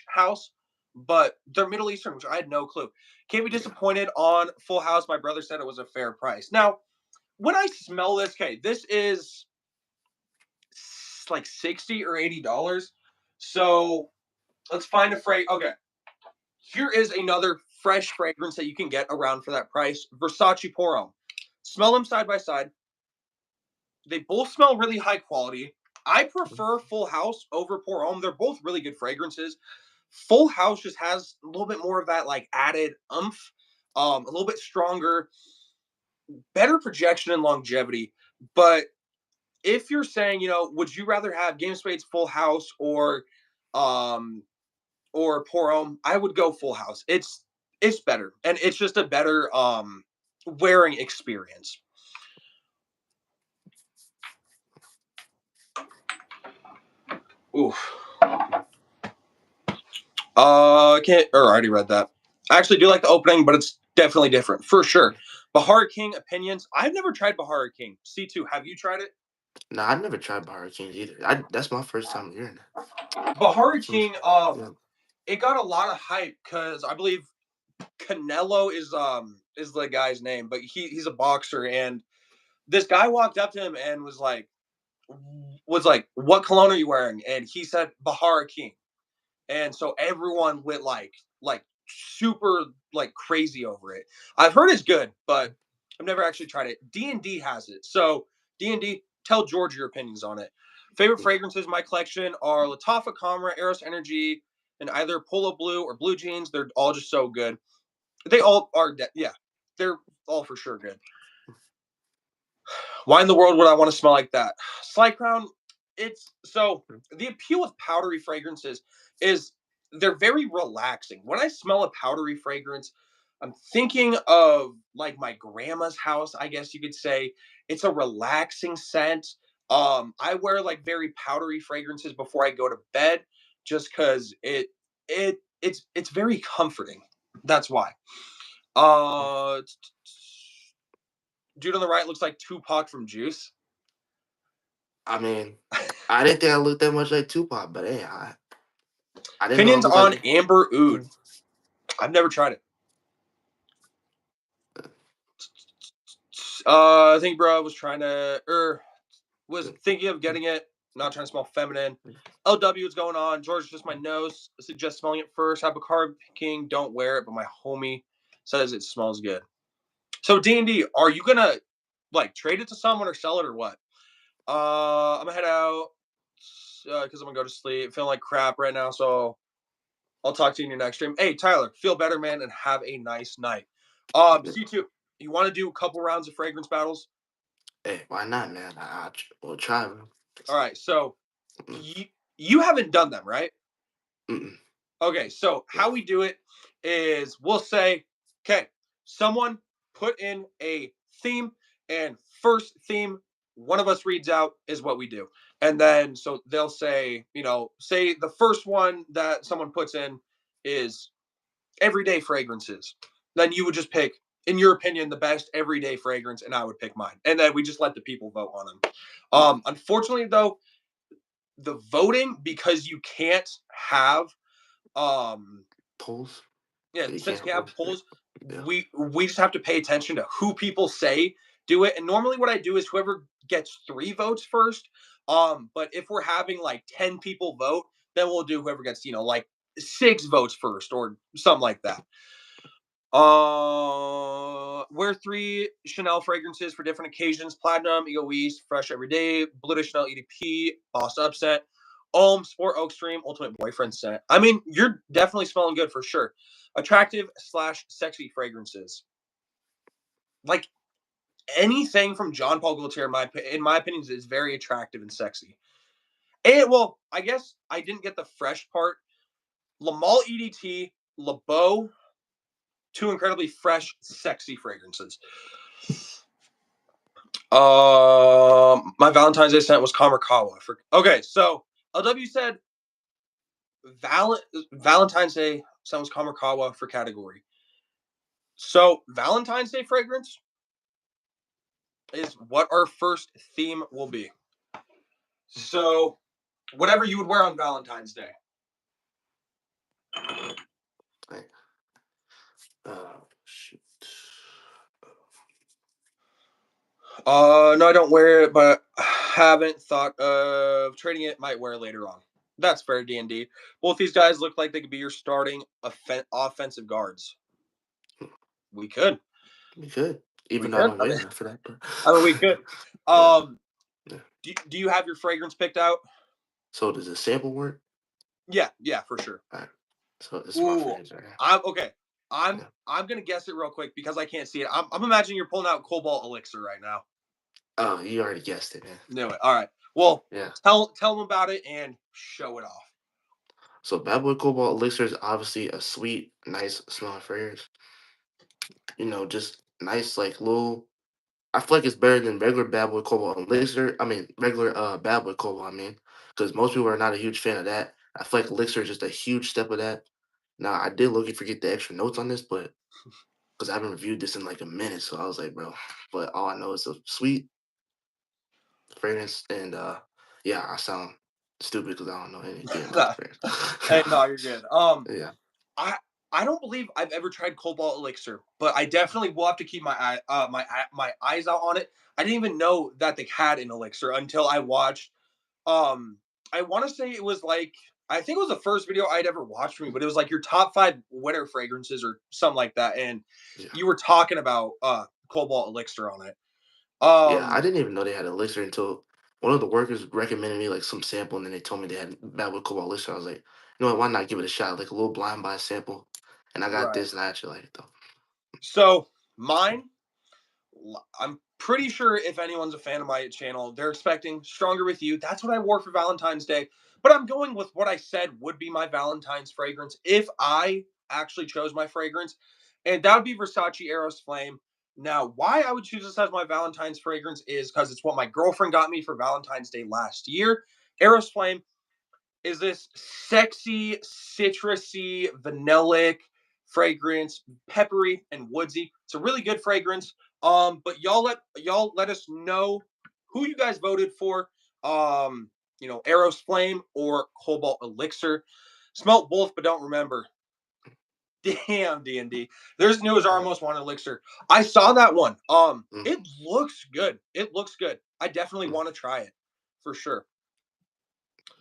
Speaker 1: house, but they're Middle Eastern, which I had no clue. Can't be
Speaker 2: yeah.
Speaker 1: disappointed on Full House. My brother said it was a fair price. Now, when I smell this, okay, this is like $60 or $80. So let's find a fragrance. Okay, here is another fresh fragrance that you can get around for that price. Versace Pour Homme. Smell them side by side. They both smell really high quality. I prefer Full House over Pour Homme. They're both really good fragrances. Full House just has a little bit more of that like added umph, a little bit stronger, better projection and longevity. But if you're saying, would you rather have Game Spade's Full House um or Pour Homme, I would go Full House. It's better, and it's just a better wearing experience. Oof. I can't. Or I already read that. I actually do like the opening, but it's definitely different for sure. Bahar King opinions. I've never tried Bahar King. C2, have you tried it?
Speaker 2: No, I never tried Bar Kings either. I That's my first time hearing that.
Speaker 1: Bahar
Speaker 2: So
Speaker 1: King.
Speaker 2: yeah,
Speaker 1: It got a lot of hype because I believe Canelo is the guy's name, but he's a boxer, and this guy walked up to him and was like, "What cologne are you wearing?" And he said, "Bahar King." And so everyone went like super like crazy over it. I've heard it's good, but I've never actually tried it. D&D has it. So D&D, tell George your opinions on it. Favorite
Speaker 2: yeah.
Speaker 1: fragrances in my collection are Latafa Camera, Eros Energy, and either Polo Blue or Blue Jeans. They're all just so good. They all are, yeah, they're all for sure good. Why in the world would I want to smell like that? Slight Crown, it's so the appeal with powdery fragrances is they're very relaxing. When I smell a powdery fragrance, I'm thinking of like my grandma's house, I guess you could say. It's a relaxing scent. I wear like very powdery fragrances before I go to bed, just because it's very comforting. That's why. Uh, Dude on the right looks like Tupac from Juice.
Speaker 2: I mean, I didn't think I looked that much like Tupac, but hey, I didn't know I
Speaker 1: Opinions
Speaker 2: looked like
Speaker 1: on
Speaker 2: him.
Speaker 1: Amber Oud.
Speaker 2: Mm,
Speaker 1: I've never tried it.
Speaker 2: uh,
Speaker 1: I think bro was trying to, was
Speaker 2: mm,
Speaker 1: thinking of
Speaker 2: mm,
Speaker 1: getting it, not trying to smell feminine.
Speaker 2: mm.
Speaker 1: LW, what's going on? George, just my nose. I suggest smelling it first. Have a carb king, don't wear it, but my homie says it smells good. So D&D, are you gonna like trade it to someone or sell it or what? I'm gonna head out because I'm gonna go to sleep. Feeling like crap right now, so I'll talk to you in your next stream. Hey Tyler, feel better, man, and have a nice night.
Speaker 2: Yeah.
Speaker 1: C2, you want to do a couple rounds of fragrance battles?
Speaker 2: Hey, why not, man? We'll try, bro.
Speaker 1: All right, so
Speaker 2: Mm,
Speaker 1: you you haven't done them, right?
Speaker 2: mm-mm.
Speaker 1: Okay, so
Speaker 2: No.
Speaker 1: how we do it is we'll say, okay, someone put in a theme, and first theme one of us reads out is what we do. And then so they'll say, say the first one that someone puts in is everyday fragrances. Then you would just pick, in your opinion, the best everyday fragrance, and I would pick mine. And then we just let the people vote on them.
Speaker 2: Mm.
Speaker 1: Unfortunately, though, the voting, because you can't have um
Speaker 2: Polls?
Speaker 1: yeah,
Speaker 2: You
Speaker 1: since
Speaker 2: can't
Speaker 1: you
Speaker 2: have
Speaker 1: can have
Speaker 2: polls. Yeah.
Speaker 1: polls,
Speaker 2: Yeah.
Speaker 1: we just have to pay attention to who people say do it. And normally what I do is whoever gets 3 votes first. But if we're having like 10 people vote, then we'll do whoever gets, like 6 votes first or something like that. Wear 3 Chanel fragrances for different occasions: Platinum, Ego East, Fresh Every Day, Blue de Chanel EDP, Boss Upset, Om, Sport Oak Stream, Ultimate Boyfriend Scent. I mean, you're definitely smelling good for sure. Attractive slash sexy fragrances. Like anything from John Paul Gaultier, in my opinion, is very attractive and sexy. And well, I guess I didn't get the fresh part. Lamal EDT, LeBeau, 2 incredibly fresh, sexy fragrances. My Valentine's Day scent was Kamarkawa. Okay, so LW said Valentine's Day scent was Kamarkawa for category. So Valentine's Day fragrance is what our first theme will be. So whatever you would wear on Valentine's Day.
Speaker 2: Hey, shoot.
Speaker 1: No, I don't wear it, but haven't thought of trading it. Might wear it later on. That's fair, D&D. Both these guys look like they could be your starting offensive guards. We could.
Speaker 2: We could.
Speaker 1: We
Speaker 2: Even though I
Speaker 1: could.
Speaker 2: don't
Speaker 1: I
Speaker 2: wear
Speaker 1: mean,
Speaker 2: that for that, but
Speaker 1: we could.
Speaker 2: yeah,
Speaker 1: Um,
Speaker 2: yeah.
Speaker 1: do you have your fragrance picked out?
Speaker 2: So does the sample work?
Speaker 1: Yeah, yeah, for sure.
Speaker 2: All right. So this is my
Speaker 1: Ooh,
Speaker 2: fragrance right here.
Speaker 1: I'm okay. I'm
Speaker 2: Yeah.
Speaker 1: I'm gonna guess it real quick because I can't see it. I'm imagining you're pulling out Cobalt Elixir right now.
Speaker 2: Oh, you already guessed it, man.
Speaker 1: Knew it. All right. Well,
Speaker 2: Yeah.
Speaker 1: tell them about it and show it off.
Speaker 2: So Bad Boy Cobalt Elixir is obviously a sweet, nice smelling fragrance. Just nice, like little. I feel like it's better than regular Bad Boy Cobalt Elixir. I mean, regular Bad Boy Cobalt. I mean, because most people are not a huge fan of that. I feel like Elixir is just a huge step of that. Now, I did look and forget the extra notes on this, but because I haven't reviewed this in like a minute, so I was like, bro. But all I know is a sweet fragrance, and yeah, I sound stupid because I don't know anything about the
Speaker 1: Hey,
Speaker 2: fragrance.
Speaker 1: no, you're good.
Speaker 2: Yeah,
Speaker 1: I I don't believe I've ever tried Cobalt Elixir, but I definitely will have to keep my eyes out on it. I didn't even know that they had an elixir until I watched. Um, I want to say it was like, I think it was the first video I'd ever watched from you, but it was like your top 5 winter fragrances or something like that, and
Speaker 2: yeah,
Speaker 1: you were talking about Cobalt Elixir on it.
Speaker 2: yeah. I
Speaker 1: Um,
Speaker 2: didn't even know they had elixir until one of the workers recommended me like some sample, and then they told me they had bad with cobalt elixir. I was like, you know what? Why not give it a shot? Like a little blind buy sample, and I got
Speaker 1: right.
Speaker 2: this, and I actually like it though.
Speaker 1: So mine, I'm pretty sure if anyone's a fan of my channel, they're expecting Stronger With You. That's what I wore for Valentine's Day. But I'm going with what I said would be my Valentine's fragrance if I actually chose my fragrance. and that would be Versace Eros Flame. Now, why I would choose this as my Valentine's fragrance is because it's what my girlfriend got me for Valentine's Day last year. Eros Flame is this sexy, citrusy, vanillic fragrance, peppery and woodsy. It's a really good fragrance. But y'all let us know who you guys voted for. Eros Flame or Cobalt Elixir. Smelt both, but don't remember. Damn, D&D. There's new as our
Speaker 2: Uh,
Speaker 1: most wanted elixir. I saw that one.
Speaker 2: mm,
Speaker 1: It looks good. It looks good. I definitely
Speaker 2: mm.
Speaker 1: want to try it for sure.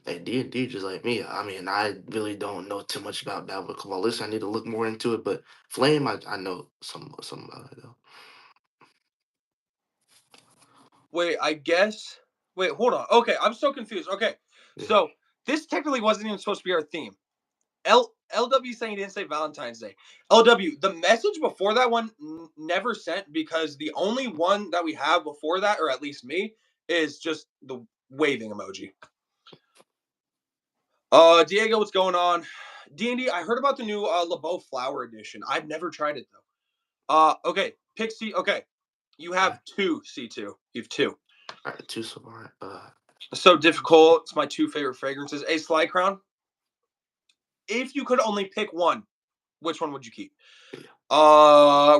Speaker 2: Hey, D&D just like me. I mean, I really don't know too much about Battle of Listen, I need to look more into it, but Flame, I know some about it though.
Speaker 1: Wait, I guess. Wait, hold on. Okay, I'm so confused. Okay,
Speaker 2: Yeah.
Speaker 1: so this technically wasn't even supposed to be our theme. LW saying he didn't say Valentine's Day. LW, the message before that one never sent because the only one that we have before that, or at least me, is just the waving emoji. Diego, what's going on? D&D, I heard about the new LeBeau Flower Edition. I've never tried it though. Okay, Pixie. Okay, you
Speaker 2: All right,
Speaker 1: have two C2. You have two.
Speaker 2: all right, two so far.
Speaker 1: So difficult. It's my two favorite fragrances. A Sly Crown. If you could only pick one, which one would you keep?
Speaker 2: Yeah.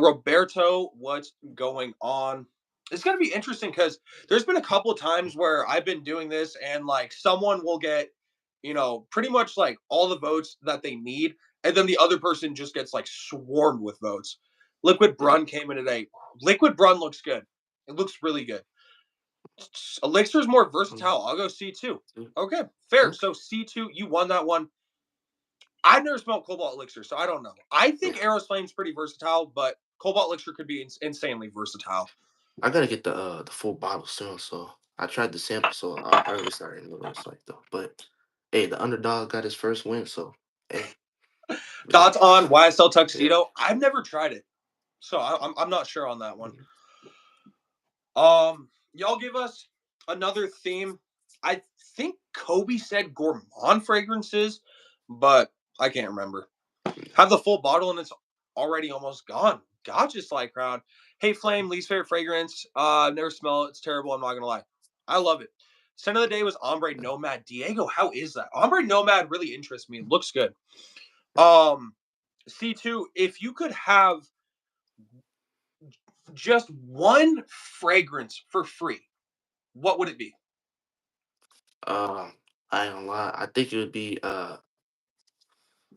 Speaker 1: Roberto, what's going on? It's gonna be interesting because there's been a couple of times where I've been doing this and like someone will get, pretty much like all the votes that they need, and then the other person just gets like swarmed with votes. Liquid
Speaker 2: Yeah.
Speaker 1: Brun came in today. Liquid Brun looks good. It looks really good. Elixir is more
Speaker 2: Mm,
Speaker 1: versatile. I'll go C2.
Speaker 2: mm,
Speaker 1: Okay, fair.
Speaker 2: okay.
Speaker 1: So C2, you won that one. I've never smelled Cobalt Elixir, so I don't know. I think
Speaker 2: Yeah.
Speaker 1: Eros Flame's pretty versatile, but Cobalt Elixir could be insanely versatile.
Speaker 2: I gotta get the full bottle soon, so I tried the sample, so I already started to know what it's like though. But hey, the underdog got his first win, so hey, yeah,
Speaker 1: Thoughts on YSL
Speaker 2: yeah.
Speaker 1: Tuxedo? I've never tried it, so I'm not sure on that one.
Speaker 2: Mhm.
Speaker 1: Y'all give us another theme. I think Kobe said gourmand fragrances, but I can't remember. Have the full bottle and it's already almost gone. Gotcha, Sly Crown. Hey, Flame, least favorite fragrance. Never smell it. It's terrible. I'm not gonna lie. I love it. Scent of the day was Ombre Nomad. Diego, how is that? Ombre Nomad really interests me. It looks good. Um, C2, if you could have just one fragrance for free, what would it be?
Speaker 2: Um, I ain't gonna lie. I think it would be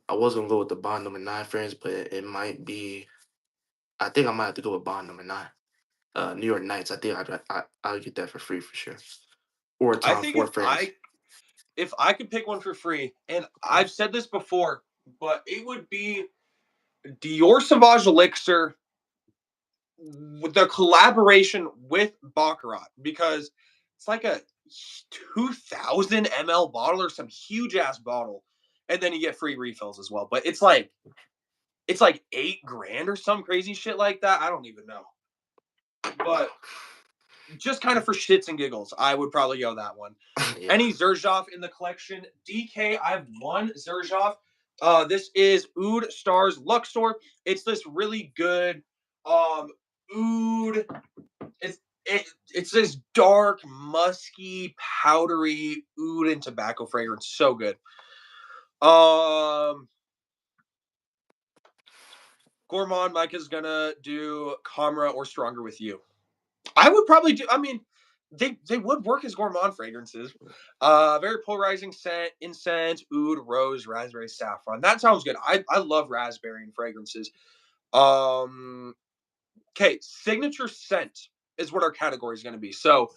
Speaker 2: I was gonna go with the Bond number nine friends, but it might be. I think I might have to go with Bond number nine. New York Knights. I think I'll get that for free for sure. Or
Speaker 1: I
Speaker 2: Tom
Speaker 1: think
Speaker 2: Ford friends.
Speaker 1: if I could pick one for free, and
Speaker 2: Mm.
Speaker 1: I've said this before, but it would be Dior Sauvage Elixir with the collaboration with Baccarat because it's like a 2,000 ml bottle or some huge ass bottle, and then you get free refills as well. But it's like 8 grand or some crazy shit like that. I don't even know,
Speaker 2: Wow.
Speaker 1: but just kind of for shits and giggles, I would probably go that one.
Speaker 2: Yeah.
Speaker 1: Any Zerzhov in the collection? DK, I have one Zerzhov. This is Oud Stars Luxor. It's this really good oud. It's it's this dark, musky, powdery oud and tobacco fragrance. So good. Um, Gourmand, Mike is gonna do Camera or Stronger with You. I would probably do. I mean, they would work as gourmand fragrances. Very polarizing scent: incense, oud, rose, raspberry, saffron. That sounds good. I love raspberry and fragrances. Um, okay, signature scent is what our category is going to be. So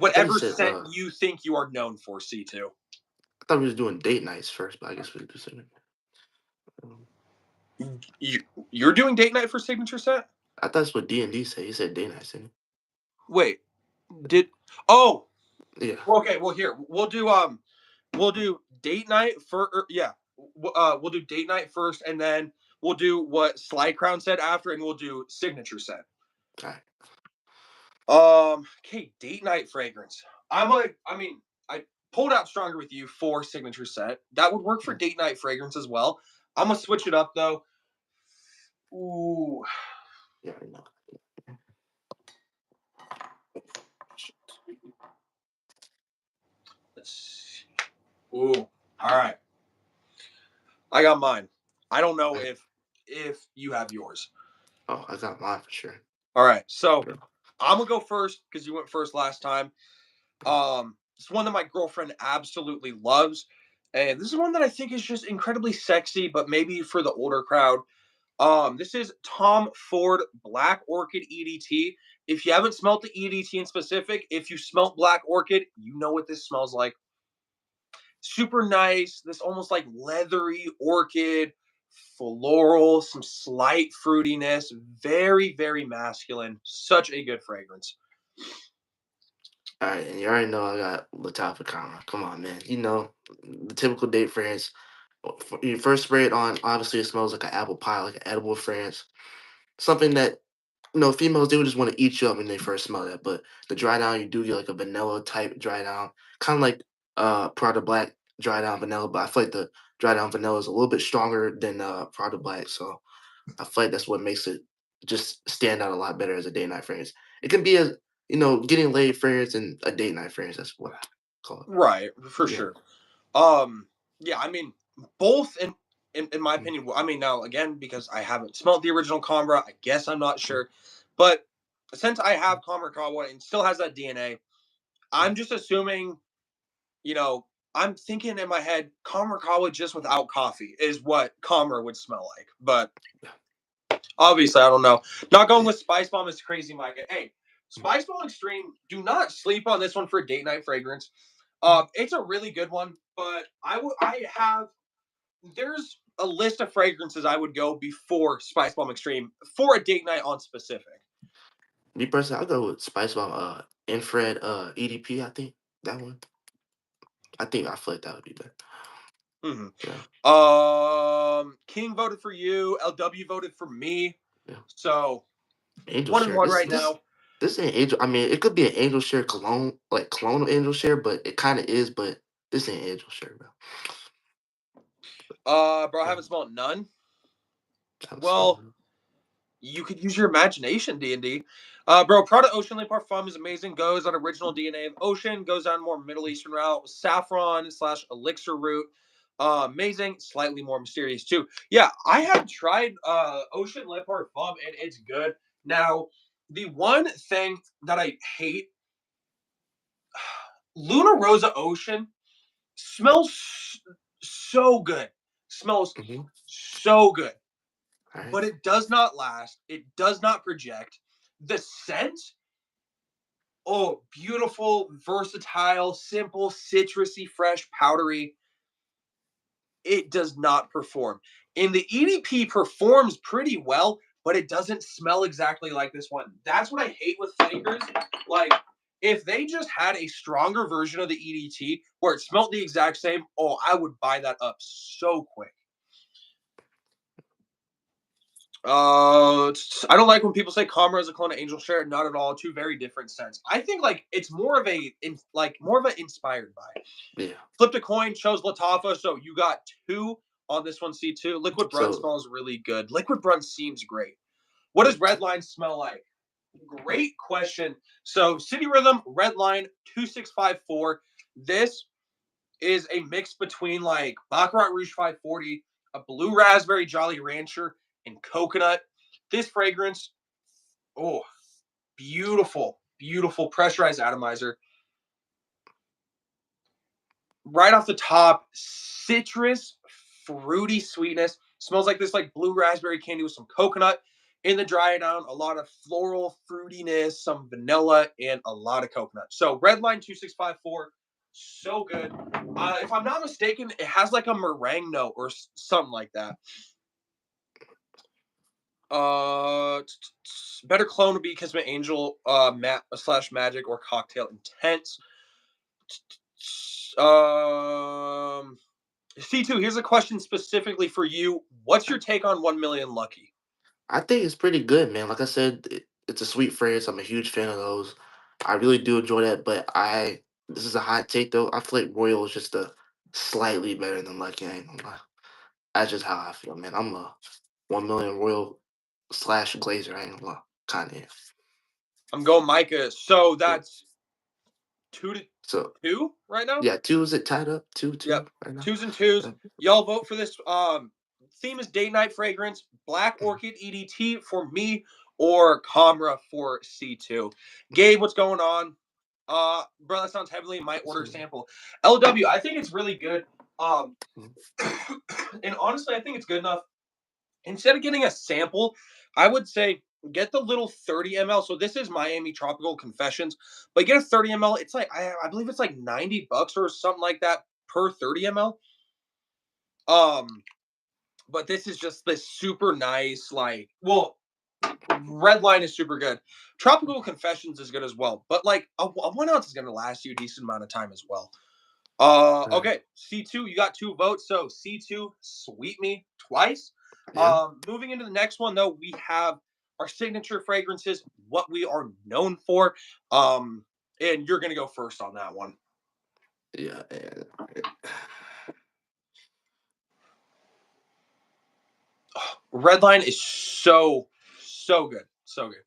Speaker 2: I thought you
Speaker 1: whatever
Speaker 2: said
Speaker 1: scent you think you are known for, C2.
Speaker 2: I thought we was doing date nights first, but I guess we'll do second. Um,
Speaker 1: You you're doing date night for signature scent?
Speaker 2: I thought that's what D&D said. He said date nights, didn't
Speaker 1: Wait, did oh
Speaker 2: he? Yeah.
Speaker 1: okay. Well, here we'll do date night for yeah. We'll do date night first, and then we'll do what Sly Crown said after, and we'll do signature set.
Speaker 2: All right.
Speaker 1: Okay, date night fragrance. I mean, I pulled out Stronger with You for signature set. That would work for
Speaker 2: Mm,
Speaker 1: date night fragrance as well. I'm gonna switch it up though. Ooh,
Speaker 2: Yeah, I know.
Speaker 1: let's see. Ooh, all right. I got mine. I don't know
Speaker 2: Right.
Speaker 1: if you have yours.
Speaker 2: Oh, I got mine for sure.
Speaker 1: All right, so
Speaker 2: Yeah.
Speaker 1: I'm gonna go first because you went first last time.
Speaker 2: Yeah.
Speaker 1: It's one that my girlfriend absolutely loves, and this is one that I think is just incredibly sexy, but maybe for the older crowd. This is Tom Ford Black Orchid EDT. If you haven't smelt the EDT in specific, if you smelt Black Orchid, you know what this smells like. Super nice. This almost like leathery orchid, floral, some slight fruitiness. Very, very masculine. Such a good fragrance.
Speaker 2: All right, and you already know I got Latifah Camera. Come on, man. You know the typical date fragrance. You first spray it on, obviously it smells like an apple pie, like an edible fragrance. Something that females they would just want to eat you up when they first smell that. But the dry down, you do get like a vanilla type dry down, kind of like Prada Black dry down vanilla. But I feel like the dry down vanilla is a little bit stronger than Prada Black, so I feel like that's what makes it just stand out a lot better as a date night fragrance. It can be a getting laid fragrance and a date night fragrance. That's what I call it.
Speaker 1: Right, for
Speaker 2: Yeah.
Speaker 1: sure. Um, yeah, I mean, both in my
Speaker 2: Mm,
Speaker 1: opinion. I mean, now again, because I haven't smelled the original Combra, I guess I'm not
Speaker 2: mm,
Speaker 1: sure. But since I have Kawa and still has that DNA,
Speaker 2: mm.
Speaker 1: I'm just assuming, you know, I'm thinking in my head, Kawa just without coffee is what Comra would smell like. But
Speaker 2: Yeah.
Speaker 1: obviously, I don't know. Not going
Speaker 2: Yeah.
Speaker 1: with Spice Bomb is crazy, Micah. Hey,
Speaker 2: Mm,
Speaker 1: Spice Bomb Extreme, do not sleep on this one for date night fragrance.
Speaker 2: mm.
Speaker 1: It's a really good one, but I have there's a list of fragrances I would go before Spice Bomb Extreme for a date night on specific.
Speaker 2: Me personally, I'll go with Spice Bomb Infrared EDP, I think. That one. I think I feel like that would be better.
Speaker 1: Mhm.
Speaker 2: Yeah.
Speaker 1: King voted for you. LW voted for me.
Speaker 2: Yeah.
Speaker 1: So
Speaker 2: Angel
Speaker 1: one and
Speaker 2: share.
Speaker 1: one
Speaker 2: This
Speaker 1: right
Speaker 2: this
Speaker 1: now.
Speaker 2: this ain't angel. I mean, it could be an angel share cologne, like clone of angel share, but it kind of is. But this ain't angel share, bro.
Speaker 1: Bro, I
Speaker 2: Yeah,
Speaker 1: haven't smelled none.
Speaker 2: I'm
Speaker 1: Well,
Speaker 2: smelling.
Speaker 1: you could use your imagination, D&D. Bro, Prada Ocean Le Parfum is amazing. Goes on original DNA of Ocean. Goes on more Middle Eastern route. Saffron slash elixir root. Amazing. Slightly more mysterious, too. Yeah, I have tried Ocean Le Parfum, and it's good. Now, the one thing that I hate, Luna Rosa Ocean smells so good. Smells
Speaker 2: Mm-hmm.
Speaker 1: so good.
Speaker 2: All right.
Speaker 1: But it does not last. It does not project. The scent, oh, beautiful, versatile, simple, citrusy, fresh, powdery. It does not perform. And the EDP performs pretty well, but it doesn't smell exactly like this one. That's what I hate with flankers. Like, if they just had a stronger version of the EDT where it smelled the exact same, oh, I would buy that up so quick. I don't like when people say Comra is a clone of Angel Share. Not at all. Two very different scents. I think like it's more of more of an inspired by.
Speaker 2: Yeah.
Speaker 1: Flipped a coin, chose Latafa, so you got two on this one. C2. Liquid Brunt
Speaker 2: So
Speaker 1: smells really good. Liquid Brunt seems great. What does
Speaker 2: yeah.
Speaker 1: Red Line smell like? Great question. So City Rhythm Red Line 2654. This is a mix between like Baccarat Rouge 540, a blue raspberry Jolly Rancher, and coconut. This fragrance, oh, beautiful, beautiful pressurized atomizer. Right off the top, citrus, fruity sweetness. Smells like this like blue raspberry candy with some coconut. In the dry down, a lot of floral fruitiness, some vanilla, and a lot of coconut. So Red Line 2654, so good. If I'm not mistaken, it has like a meringue note or something like that. Better clone would be Kismet Angel, slash Magic or Cocktail Intense. Um, C2, here's a question specifically for you. What's your take on 1 million Lucky?
Speaker 2: I think it's pretty good, man. Like I said, it's a sweet fragrance. I'm a huge fan of those. I really do enjoy that, but this is a hot take though. I feel like Royal is just a slightly better than Lucky. I ain't gonna lie. That's just how I feel, man. I'm a 1 million Royal. slash glazer. I ain't gonna lie, kind of.
Speaker 1: I'm going Micah. So
Speaker 2: Yeah.
Speaker 1: that's 2-2
Speaker 2: So
Speaker 1: right now.
Speaker 2: yeah, two is it tied up? Two
Speaker 1: Yep.
Speaker 2: two right now.
Speaker 1: Twos and twos.
Speaker 2: Yeah.
Speaker 1: Y'all vote for this. Theme is date night fragrance. Black Orchid EDT for me or Comra for C2. Gabe, what's going on? Bro, that sounds heavily in my order
Speaker 2: So,
Speaker 1: sample. LW, I think it's really good. Um,
Speaker 2: mm,
Speaker 1: and honestly, I think it's good enough. Instead of getting a sample, I would say get the little 30 ml. So this is Miami Tropical Confessions, but get a 30 ml. It's like I believe it's like $90 or something like that per 30 ml. But this is just this super nice, like, well, Red Line is super good. Tropical Confessions is good as well, but like a 1 ounce is gonna last you a decent amount of time as well.
Speaker 2: uh,
Speaker 1: Okay, C2, you got 2 votes, so C2, sweep me twice.
Speaker 2: yeah,
Speaker 1: Moving into the next one though, we have our signature fragrances, what we are known for. And you're gonna go first on that one.
Speaker 2: yeah. And,
Speaker 1: Redline is so good, so good.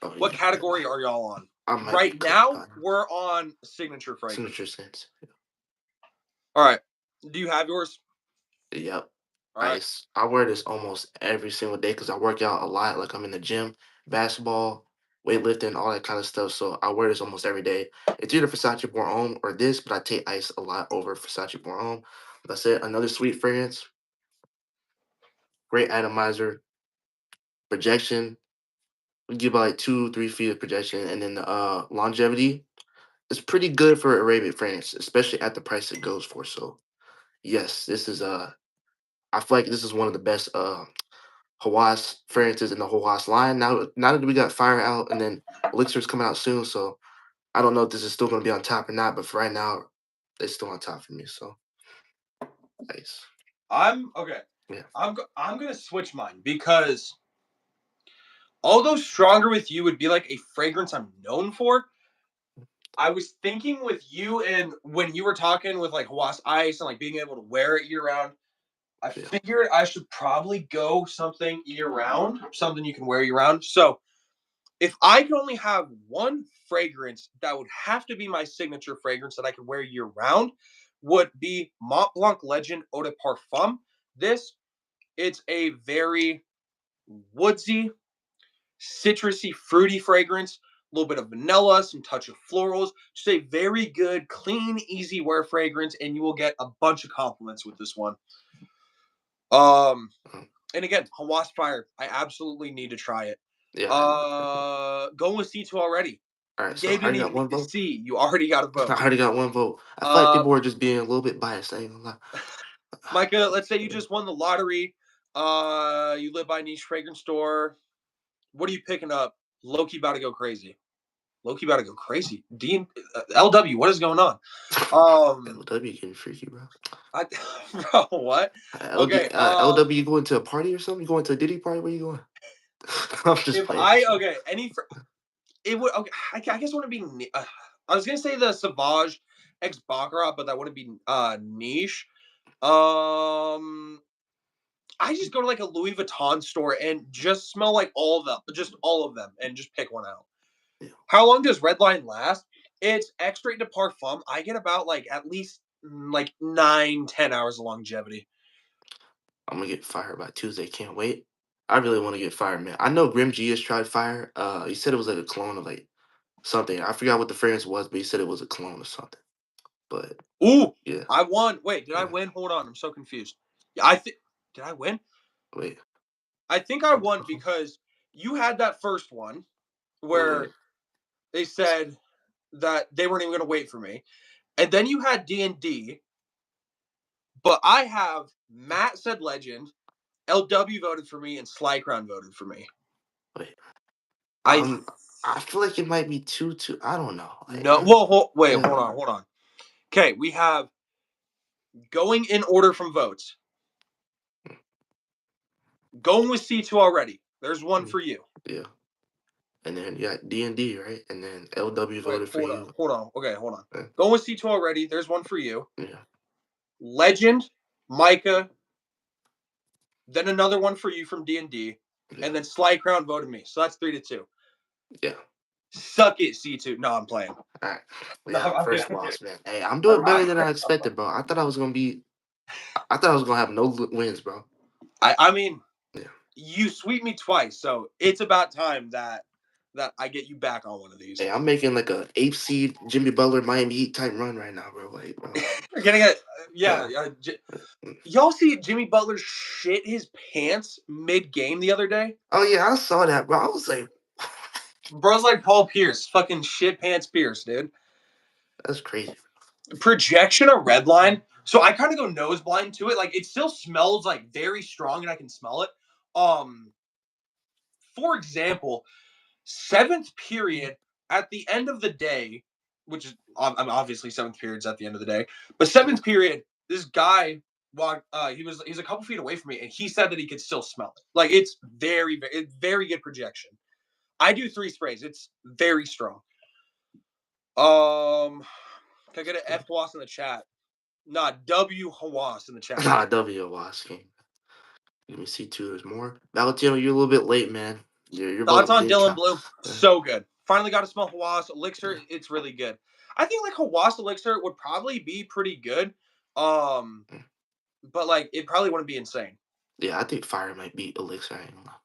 Speaker 2: oh
Speaker 1: What
Speaker 2: yeah,
Speaker 1: category are y'all on?
Speaker 2: I might be
Speaker 1: Right
Speaker 2: cooking
Speaker 1: now,
Speaker 2: on
Speaker 1: we're on signature
Speaker 2: signature
Speaker 1: fragrance.
Speaker 2: scents.
Speaker 1: All right. Do you have yours?
Speaker 2: Yep.
Speaker 1: All right.
Speaker 2: I wear this almost every single day because I work out a lot. Like I'm in the gym, basketball, weightlifting, all that kind of stuff. So I wear this almost every day. It's either Versace Pour Homme or this, but I take ice a lot over Versace Pour Homme. That's it. Another sweet fragrance, great atomizer, projection. We give about like 2, 3 feet of projection, and then the longevity is pretty good for Arabian fragrance, especially at the price it goes for. So yes, this is I feel like this is one of the best Hawass fragrances in the Hawass line. Now that we got Fire out and then Elixir's coming out soon, so I don't know if this is still gonna be on top or not, but for right now, it's still on top for me. So nice.
Speaker 1: I'm okay.
Speaker 2: Yeah.
Speaker 1: I'm gonna switch mine because although stronger with you would be like a fragrance I'm known for. I was thinking with you and when you were talking with like Hawass Ice and like being able to wear it year round, I
Speaker 2: Yeah.
Speaker 1: figured I should probably go something year round, something you can wear year round. So if I could only have one fragrance that would have to be my signature fragrance that I could wear year round, would be Mont Blanc Legend Eau de Parfum. This, it's a very woodsy, citrusy, fruity fragrance, a little bit of vanilla, some touch of florals. Just a very good, clean, easy wear fragrance, and you will get a bunch of compliments with this one. Um,
Speaker 2: um,
Speaker 1: and again, Hawass Fire. I absolutely need to try it.
Speaker 2: yeah. I need to.
Speaker 1: Going with C2 already.
Speaker 2: All right. So I
Speaker 1: Gabe didn't
Speaker 2: already got
Speaker 1: even need
Speaker 2: one
Speaker 1: to
Speaker 2: vote.
Speaker 1: see. You already got a
Speaker 2: I
Speaker 1: vote.
Speaker 2: already got one vote. I feel like
Speaker 1: Uh,
Speaker 2: people are just being a little bit biased. I ain't gonna lie.
Speaker 1: Micah, let's say you
Speaker 2: Yeah.
Speaker 1: just won the lottery. You live by a niche fragrance store. What are you picking up? Loki about to go crazy. Loki about to go crazy. LW, what is going on? Um,
Speaker 2: LW getting freaky, bro.
Speaker 1: I, bro, what? Okay.
Speaker 2: LW, you going to a party or something? You going to a Diddy party? Where you going? I'm just
Speaker 1: If
Speaker 2: playing
Speaker 1: I
Speaker 2: with you.
Speaker 1: okay it would okay. I guess it wouldn't be. I was gonna say the Sauvage X Baccarat, but that wouldn't be niche. Um, I just go to like a Louis Vuitton store and just smell like all of them, and just pick one out.
Speaker 2: Yeah.
Speaker 1: How long does Redline last? It's extrait de parfum. I get about like at least like 9-10 hours of longevity.
Speaker 2: I'm gonna get fired by Tuesday. Can't wait. I really want to get fired, man. I know Grim G has tried fire. He said it was like a clone of like something. I forgot what the fragrance was, but he said it was a clone of something. But
Speaker 1: Ooh,
Speaker 2: yeah,
Speaker 1: I won. Wait, did I
Speaker 2: yeah.
Speaker 1: win? Hold on, I'm so confused. Yeah, I think did I win?
Speaker 2: Wait,
Speaker 1: I think I won because you had that first one
Speaker 2: wait.
Speaker 1: where they said that they weren't even going to wait for me, and then you had D&D, but I have Matt said Legend, LW voted for me, and Slycrown voted for me.
Speaker 2: Wait.
Speaker 1: I
Speaker 2: I feel like it might be two. I don't know. Like,
Speaker 1: no. Well, wait,
Speaker 2: yeah.
Speaker 1: hold on. Okay, we have going in order from votes. Going with C2 already. There's one
Speaker 2: Mm,
Speaker 1: for you.
Speaker 2: yeah. And then you got D&D, right? And then LW
Speaker 1: Wait,
Speaker 2: voted for you.
Speaker 1: hold on. Okay, hold on.
Speaker 2: Uh,
Speaker 1: Going with C2 already. There's one for you.
Speaker 2: yeah.
Speaker 1: Legend, Micah, then another one for you from D&D.
Speaker 2: Yeah.
Speaker 1: And then Sly Crown voted me. So that's 3-2.
Speaker 2: Yeah.
Speaker 1: Suck it, C2. No, I'm playing.
Speaker 2: All right.
Speaker 1: No,
Speaker 2: Yeah.
Speaker 1: I'm
Speaker 2: First
Speaker 1: kidding.
Speaker 2: loss, man. Hey, I'm doing better than I expected, bro. I thought I was gonna be. I thought I was gonna have no wins, bro.
Speaker 1: I mean,
Speaker 2: Yeah.
Speaker 1: you sweep me twice, so it's about time that I get you back on one of these.
Speaker 2: Hey, I'm making like a 8th seed Jimmy Butler Miami Heat type run right now, bro. Like, bro.
Speaker 1: You're getting it. Yeah.
Speaker 2: Yeah.
Speaker 1: Y'all see Jimmy Butler shit his pants mid game the other day?
Speaker 2: Oh yeah, I saw that, bro. I was like,
Speaker 1: Bro's like Paul Pierce, fucking shit pants Pierce, dude.
Speaker 2: that's crazy.
Speaker 1: Projection or red line. So I kind of go nose blind to it. Like it still smells like very strong and I can smell it. Um, for example, seventh period at the end of the day, which is I'm obviously seventh period's at the end of the day, but seventh period, this guy walked. He's a couple feet away from me, and he said that he could still smell it. Like it's very good projection. I do 3 sprays. It's very strong. Can I get an F Hawass in the chat? Nah, W Hawass in the chat.
Speaker 2: Nah, W Wasking. Let me see too. There's more. Valentino, you're a little bit late, man. Your
Speaker 1: Thoughts
Speaker 2: vote
Speaker 1: on
Speaker 2: didn't
Speaker 1: Dylan
Speaker 2: count.
Speaker 1: Blue? So good. Finally got to smell Hawass Elixir. It's really good. I think like Hawass Elixir would probably be pretty good. Um, but like it probably wouldn't be insane.
Speaker 2: Yeah, I think Fire might beat Elixir. I ain't gonna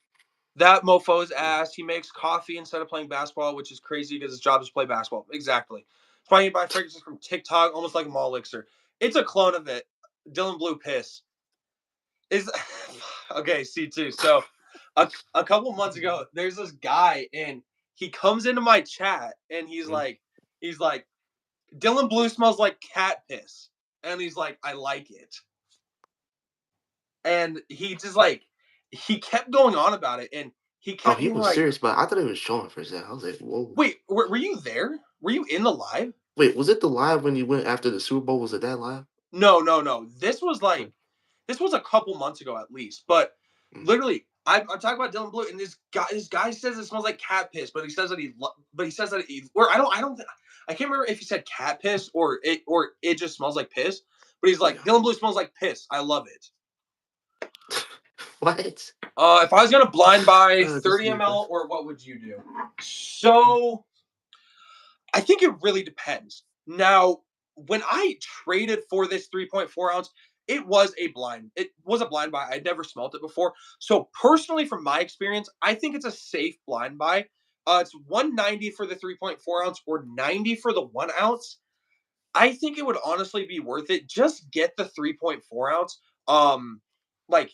Speaker 1: That mofo's
Speaker 2: lie.
Speaker 1: ass. He makes coffee instead of playing basketball, which is crazy because his job is to play basketball. Exactly. It's why you buy fragrances from TikTok, almost like a mall elixir. It's a clone of it. Dylan Blue piss is okay. C2. So a couple months ago, there's this guy and he comes into my chat and
Speaker 2: Mm.
Speaker 1: he's like Dylan Blue smells like cat piss, and he's like I like it, and he just like he kept going on about it, and he
Speaker 2: Oh,
Speaker 1: kept
Speaker 2: he
Speaker 1: being
Speaker 2: was
Speaker 1: like,
Speaker 2: serious, but I thought he was trolling for a second. I was like, whoa.
Speaker 1: "Wait, were you there? Were you in the live?"
Speaker 2: Wait, was it the live when you went after the Super Bowl? Was it that live?
Speaker 1: No, no, no.
Speaker 2: Mm,
Speaker 1: This was a couple months ago at least, but
Speaker 2: mm,
Speaker 1: literally, I'm talking about Dylan Blue, and this guy says it smells like cat piss, but he says that but he says that he, or I can't remember if he said cat piss or it just smells like piss, but he's like
Speaker 2: yeah.
Speaker 1: Dylan Blue smells like piss. I love it.
Speaker 2: What?
Speaker 1: If I was gonna blind buy
Speaker 2: This
Speaker 1: 30
Speaker 2: is
Speaker 1: ml, or what would you do? So I think it really depends. Now, when I traded for this 3.4 ounce, it was a blind. It was a blind buy. I'd never smelt it before. So personally, from my experience, I think it's a safe blind buy. It's 190 for the 3.4 ounce or 90 for the 1 ounce. I think it would honestly be worth it. Just get the 3.4 ounce. Like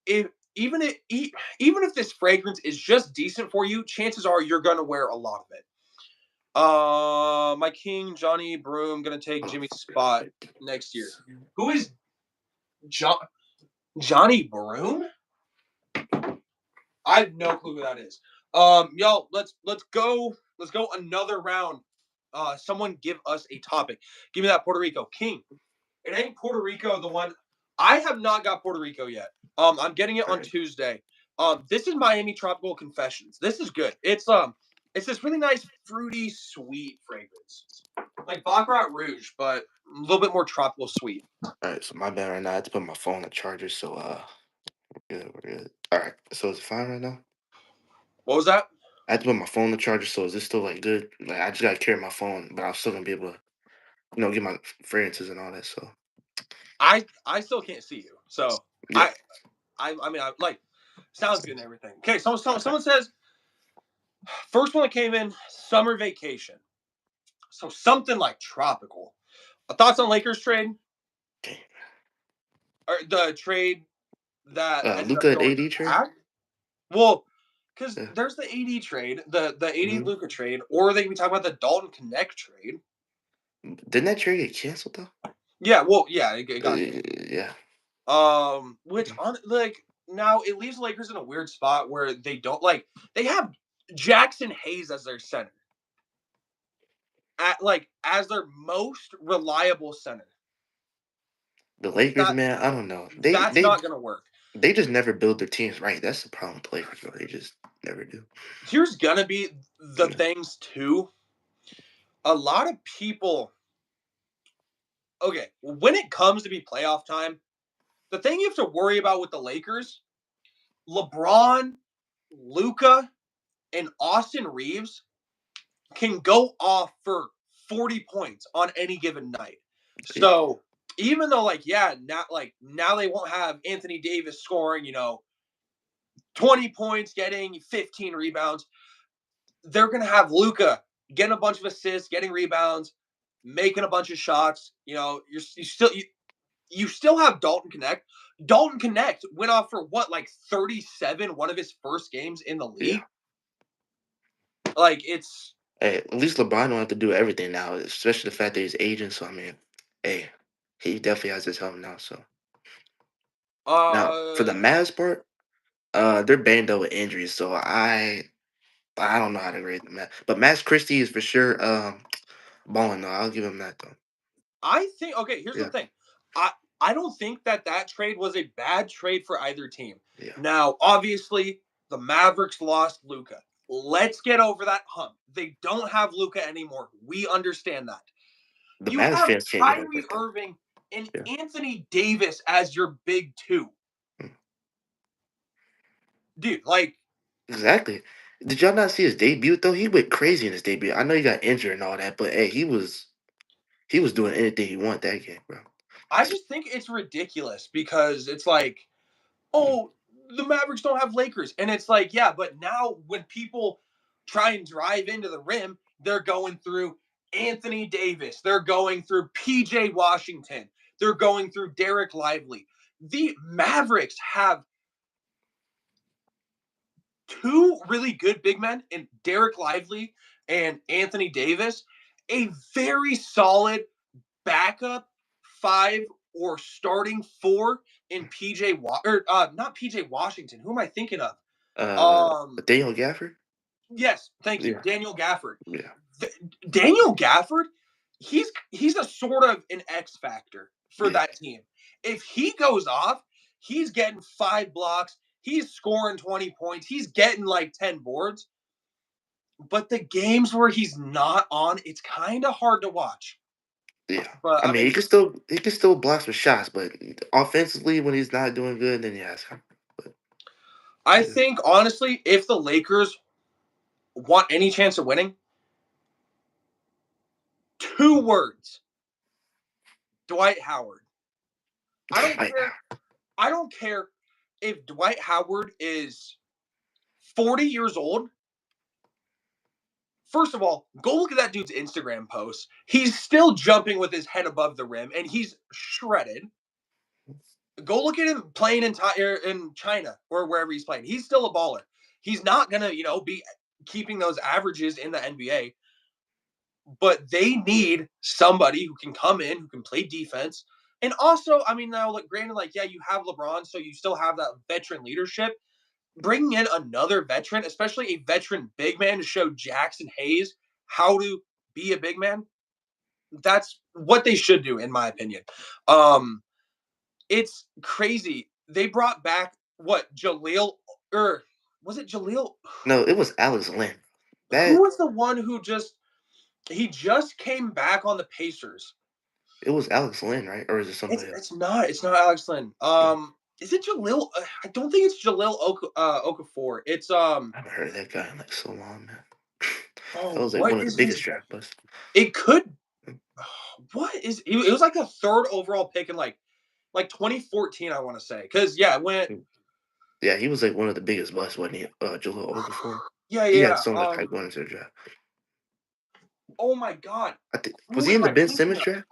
Speaker 1: if even if this fragrance is just decent for you, chances are you're gonna wear a lot of it. My king Johnny Broom gonna take
Speaker 2: Oh,
Speaker 1: Jimmy's
Speaker 2: fuck
Speaker 1: spot
Speaker 2: it.
Speaker 1: next year. Who is John Johnny Broom? I have no clue who that is. Y'all, let's go another round. Someone give us a topic. Give me that Puerto Rico king. It ain't Puerto Rico the one. I have not got Puerto Rico yet. I'm getting it
Speaker 2: All
Speaker 1: on
Speaker 2: right.
Speaker 1: Tuesday. This is Miami Tropical Confessions. This is good. It's this really nice fruity sweet fragrance, like Baccarat Rouge, but a little bit more tropical sweet.
Speaker 2: All right. So my bad right now. I had to put my phone on charger. So we're good. We're good. All right. So it's fine right now.
Speaker 1: What was that?
Speaker 2: I had to put my phone on charger. So is this still like good? Like I just gotta carry my phone, but I'm still gonna be able to, get my fragrances and all that. So
Speaker 1: I still can't see you, so
Speaker 2: yeah.
Speaker 1: I I mean I like sounds good and everything. Okay,
Speaker 2: Okay.
Speaker 1: someone says first one that came in summer vacation. So something like tropical. Thoughts on Lakers trade
Speaker 2: Okay.
Speaker 1: or the trade that ended up
Speaker 2: Luca at
Speaker 1: going
Speaker 2: AD trade.
Speaker 1: back? Well, because
Speaker 2: Yeah.
Speaker 1: there's the AD trade, the AD
Speaker 2: Hmm.
Speaker 1: Luca trade, or they can be talking about the Dalton Connect trade.
Speaker 2: Didn't that trade get canceled though?
Speaker 1: Yeah, well, yeah, it got canceled.
Speaker 2: Yeah.
Speaker 1: Which on like now it leaves the Lakers in a weird spot where they don't like they have Jackson Hayes as their center, at like as their most reliable center.
Speaker 2: The Lakers,
Speaker 1: That
Speaker 2: man, I don't know. They
Speaker 1: that's
Speaker 2: they
Speaker 1: not gonna work.
Speaker 2: they just never build their teams right. That's the problem with Lakers, bro. They just never do.
Speaker 1: Here's gonna be the
Speaker 2: Yeah.
Speaker 1: things too. A lot of people, okay, when it comes to be playoff time, the thing you have to worry about with the Lakers, LeBron Luca and Austin Reeves can go off for 40 points on any given night.
Speaker 2: Yeah,
Speaker 1: So even though now they won't have Anthony Davis scoring, 20 points, getting 15 rebounds, they're gonna have Luca getting a bunch of assists, getting rebounds, making a bunch of shots. You still have Dalton Connect. Dalton Connect went off for what, like 37, one of his first games in the
Speaker 2: yeah.
Speaker 1: league. Like it's
Speaker 2: Hey, at least LeBron don't have to do everything now, especially the fact that he's aging. So I mean, hey, he definitely has his help now. So now for the
Speaker 1: uh
Speaker 2: Mavs part, they're banged up with injuries. So I don't know how to rate the Mavs, but Max Christie is for sure balling though. I'll give him that though.
Speaker 1: I think okay, here's the
Speaker 2: Yeah,
Speaker 1: thing. I I don't think that trade was a bad trade for either team.
Speaker 2: yeah.
Speaker 1: Now, obviously, the Mavericks lost Luca. Let's get over that hump. They don't have Luca anymore. We understand that.
Speaker 2: The
Speaker 1: You
Speaker 2: Mavs
Speaker 1: have
Speaker 2: fans can't get over
Speaker 1: Kyrie
Speaker 2: it though.
Speaker 1: Irving and
Speaker 2: Yeah.
Speaker 1: Anthony Davis as your big two.
Speaker 2: Mm.
Speaker 1: Dude, like
Speaker 2: Exactly. Did y'all not see his debut though? He went crazy in his debut. I know he got injured and all that, but hey, he was doing anything he wanted that game, bro.
Speaker 1: I just think it's ridiculous because it's like,
Speaker 2: Mm.
Speaker 1: oh, the Mavericks don't have Lakers. And it's like, yeah, but now when people try and drive into the rim, they're going through Anthony Davis. They're going through PJ Washington. They're going through Derek Lively. The Mavericks have two really good big men in Derek Lively and Anthony Davis, a very solid backup five or starting four in not PJ Washington. Who am I thinking of?
Speaker 2: Uh,
Speaker 1: Um,
Speaker 2: Daniel Gafford.
Speaker 1: yes, thank you,
Speaker 2: Yeah,
Speaker 1: Daniel Gafford.
Speaker 2: yeah,
Speaker 1: Th- Daniel Gafford, he's a sort of an X factor for
Speaker 2: yeah,
Speaker 1: that team. If he goes off, he's getting 5 blocks. He's scoring 20 points. He's getting like 10 boards. But the games where he's not on, it's kind of hard to watch.
Speaker 2: yeah.
Speaker 1: But
Speaker 2: I
Speaker 1: I
Speaker 2: mean, he
Speaker 1: mean,
Speaker 2: can still block some shots, but offensively, when he's not doing good, then yeah, it's kind but
Speaker 1: I
Speaker 2: yeah.
Speaker 1: think honestly, if the Lakers want any chance of winning, 2 words: Dwight Howard. I don't
Speaker 2: Right
Speaker 1: care. I don't care if Dwight Howard is 40 years old. First of all, go look at that dude's Instagram posts. He's still jumping with his head above the rim, and he's shredded. Go look at him playing in China or wherever he's playing. He's still a baller. He's not gonna, be keeping those averages in the NBA, but they need somebody who can come in, who can play defense. And also, I mean, now, look, granted, like, yeah, you have LeBron, so you still have that veteran leadership. Bringing in another veteran, especially a veteran big man to show Jackson Hayes how to be a big man, that's what they should do, in my opinion. Um, it's crazy. They brought back what Jaleel or was it Jaleel?
Speaker 2: No, it was Alex Len.
Speaker 1: Who
Speaker 2: That
Speaker 1: was the one who just came back on the Pacers?
Speaker 2: it was Alex Len, right? Or is it
Speaker 1: It's
Speaker 2: somebody else?
Speaker 1: it's not it's not Alex Lynn.
Speaker 2: Yeah.
Speaker 1: Is it Jaleel? I don't think it's Okafor. It's
Speaker 2: I haven't heard of that guy in like so long, man. That
Speaker 1: oh,
Speaker 2: was like
Speaker 1: what
Speaker 2: one of the
Speaker 1: is
Speaker 2: biggest
Speaker 1: his?
Speaker 2: draft busts.
Speaker 1: It could. What is? It was like the third overall pick in like 2014. I want to say because yeah, it went.
Speaker 2: Mm. Yeah, he was like one of the biggest busts, wasn't he? Jaleel Okafor.
Speaker 1: Yeah,
Speaker 2: He
Speaker 1: yeah.
Speaker 2: had
Speaker 1: Yeah.
Speaker 2: so much hype going into the draft.
Speaker 1: Oh my God,
Speaker 2: I think was
Speaker 1: who
Speaker 2: he
Speaker 1: am
Speaker 2: in the
Speaker 1: I
Speaker 2: Ben
Speaker 1: thinking
Speaker 2: Simmons
Speaker 1: of?
Speaker 2: draft?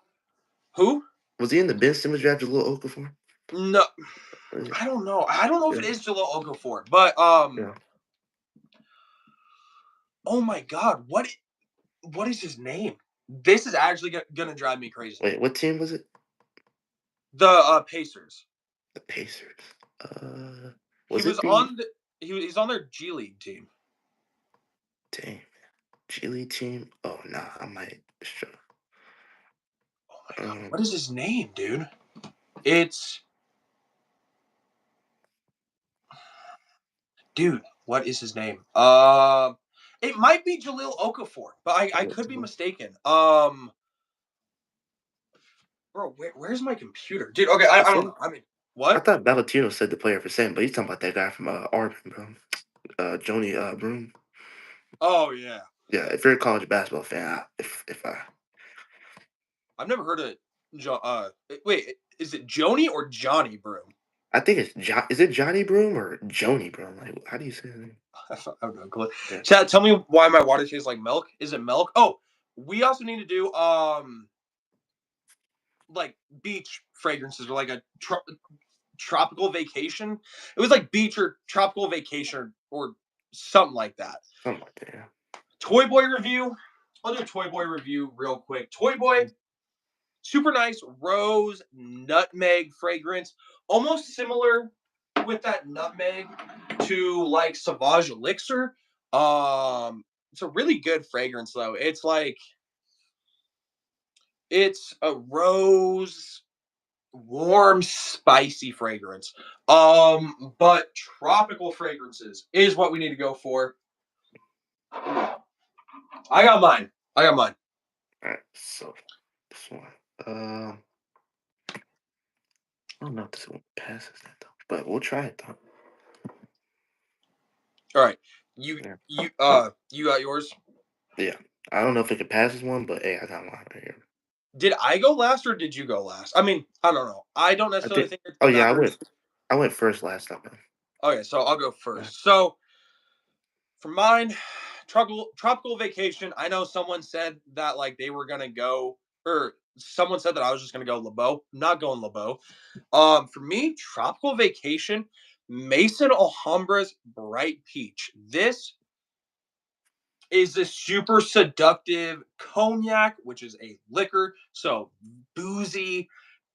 Speaker 1: Who?
Speaker 2: Was he in the Ben Simmons draft? Jaleel Okafor.
Speaker 1: No,
Speaker 2: Yeah,
Speaker 1: I don't know. I don't know if it
Speaker 2: yeah,
Speaker 1: is Jaleel Okafor, but
Speaker 2: yeah.
Speaker 1: oh my God, what is his name? This is actually gonna drive me crazy.
Speaker 2: Wait, what team was it?
Speaker 1: The Pacers.
Speaker 2: The Pacers. Uh,
Speaker 1: He
Speaker 2: was
Speaker 1: was
Speaker 2: it the
Speaker 1: on the he's on their G League team.
Speaker 2: dang G League team? Oh nah, I might.
Speaker 1: Oh my God,
Speaker 2: Um,
Speaker 1: what is his name, dude? It's dude. What is his name? It might be Jaleel Okafor, but I could be mistaken. Bro, where's my computer, dude? Okay, I
Speaker 2: I
Speaker 1: don't know.
Speaker 2: think
Speaker 1: I mean,
Speaker 2: I
Speaker 1: what?
Speaker 2: thought Valentino said the player for Sam, but he's talking about that guy from Auburn, bro. Joni Broom.
Speaker 1: Oh yeah,
Speaker 2: Yeah, if you're a college basketball fan, if I
Speaker 1: I've never heard of. Wait, is it Joni or Johnny Broom?
Speaker 2: I think it's is it Johnny Broom or Joni Broom? Like, how do you say his name?
Speaker 1: I have no clue.
Speaker 2: Yeah.
Speaker 1: Chat, tell me why my water tastes like milk. Is it milk? Oh, we also need to do like beach fragrances or like a tropical vacation. It was like beach or tropical vacation or something like that.
Speaker 2: Something like that. Yeah.
Speaker 1: Toy Boy review. I'll do a Toy Boy review real quick. Toy Boy, super nice rose nutmeg fragrance, almost similar with that nutmeg to like Sauvage Elixir. It's a really good fragrance though. It's a rose warm spicy fragrance. But tropical fragrances is what we need to go for. I got mine. I got mine.
Speaker 2: All right. So this one. Uh, I don't know if this one passes that though, but we'll try it though.
Speaker 1: All right. You
Speaker 2: Yeah.
Speaker 1: you got yours.
Speaker 2: Yeah. I don't know if it can pass this one, but hey, I got mine right here.
Speaker 1: Did I go last or did you go last? I mean, I don't know. I don't
Speaker 2: I
Speaker 1: necessarily
Speaker 2: think.
Speaker 1: think it
Speaker 2: Oh yeah,
Speaker 1: matters.
Speaker 2: I went first last time.
Speaker 1: Okay, so I'll go
Speaker 2: Yeah.
Speaker 1: first. So for mine, tropical vacation. I know someone said that like they were gonna go, or someone said that I was just gonna go LeBeau. I'm not going LeBeau. For me, tropical vacation, Mason Alhambra's Bright Peach. This is a super seductive cognac, which is a liquor. So boozy,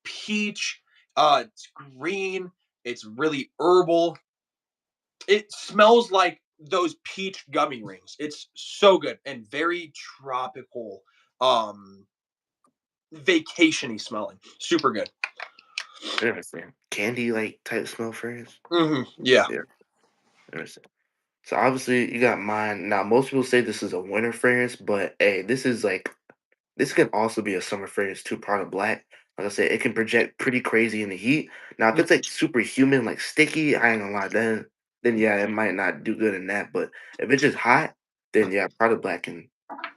Speaker 1: peach. It's green. It's really herbal. It smells like those peach gummy rings. It's so good and very tropical, um, vacationy smelling. Super good.
Speaker 2: Interesting. Candy like type smell fragrance.
Speaker 1: Yeah.
Speaker 2: Yeah. Interesting. So obviously you got mine. Now most people say this is a winter fragrance, but hey, this can also be a summer fragrance too, Prada Black. Like I said, it can project pretty crazy in the heat. Now if
Speaker 1: Mm.
Speaker 2: it's like super humid, like sticky, I ain't gonna lie, then yeah, it might not do good in that. But if it's just hot, then yeah, Prada Black can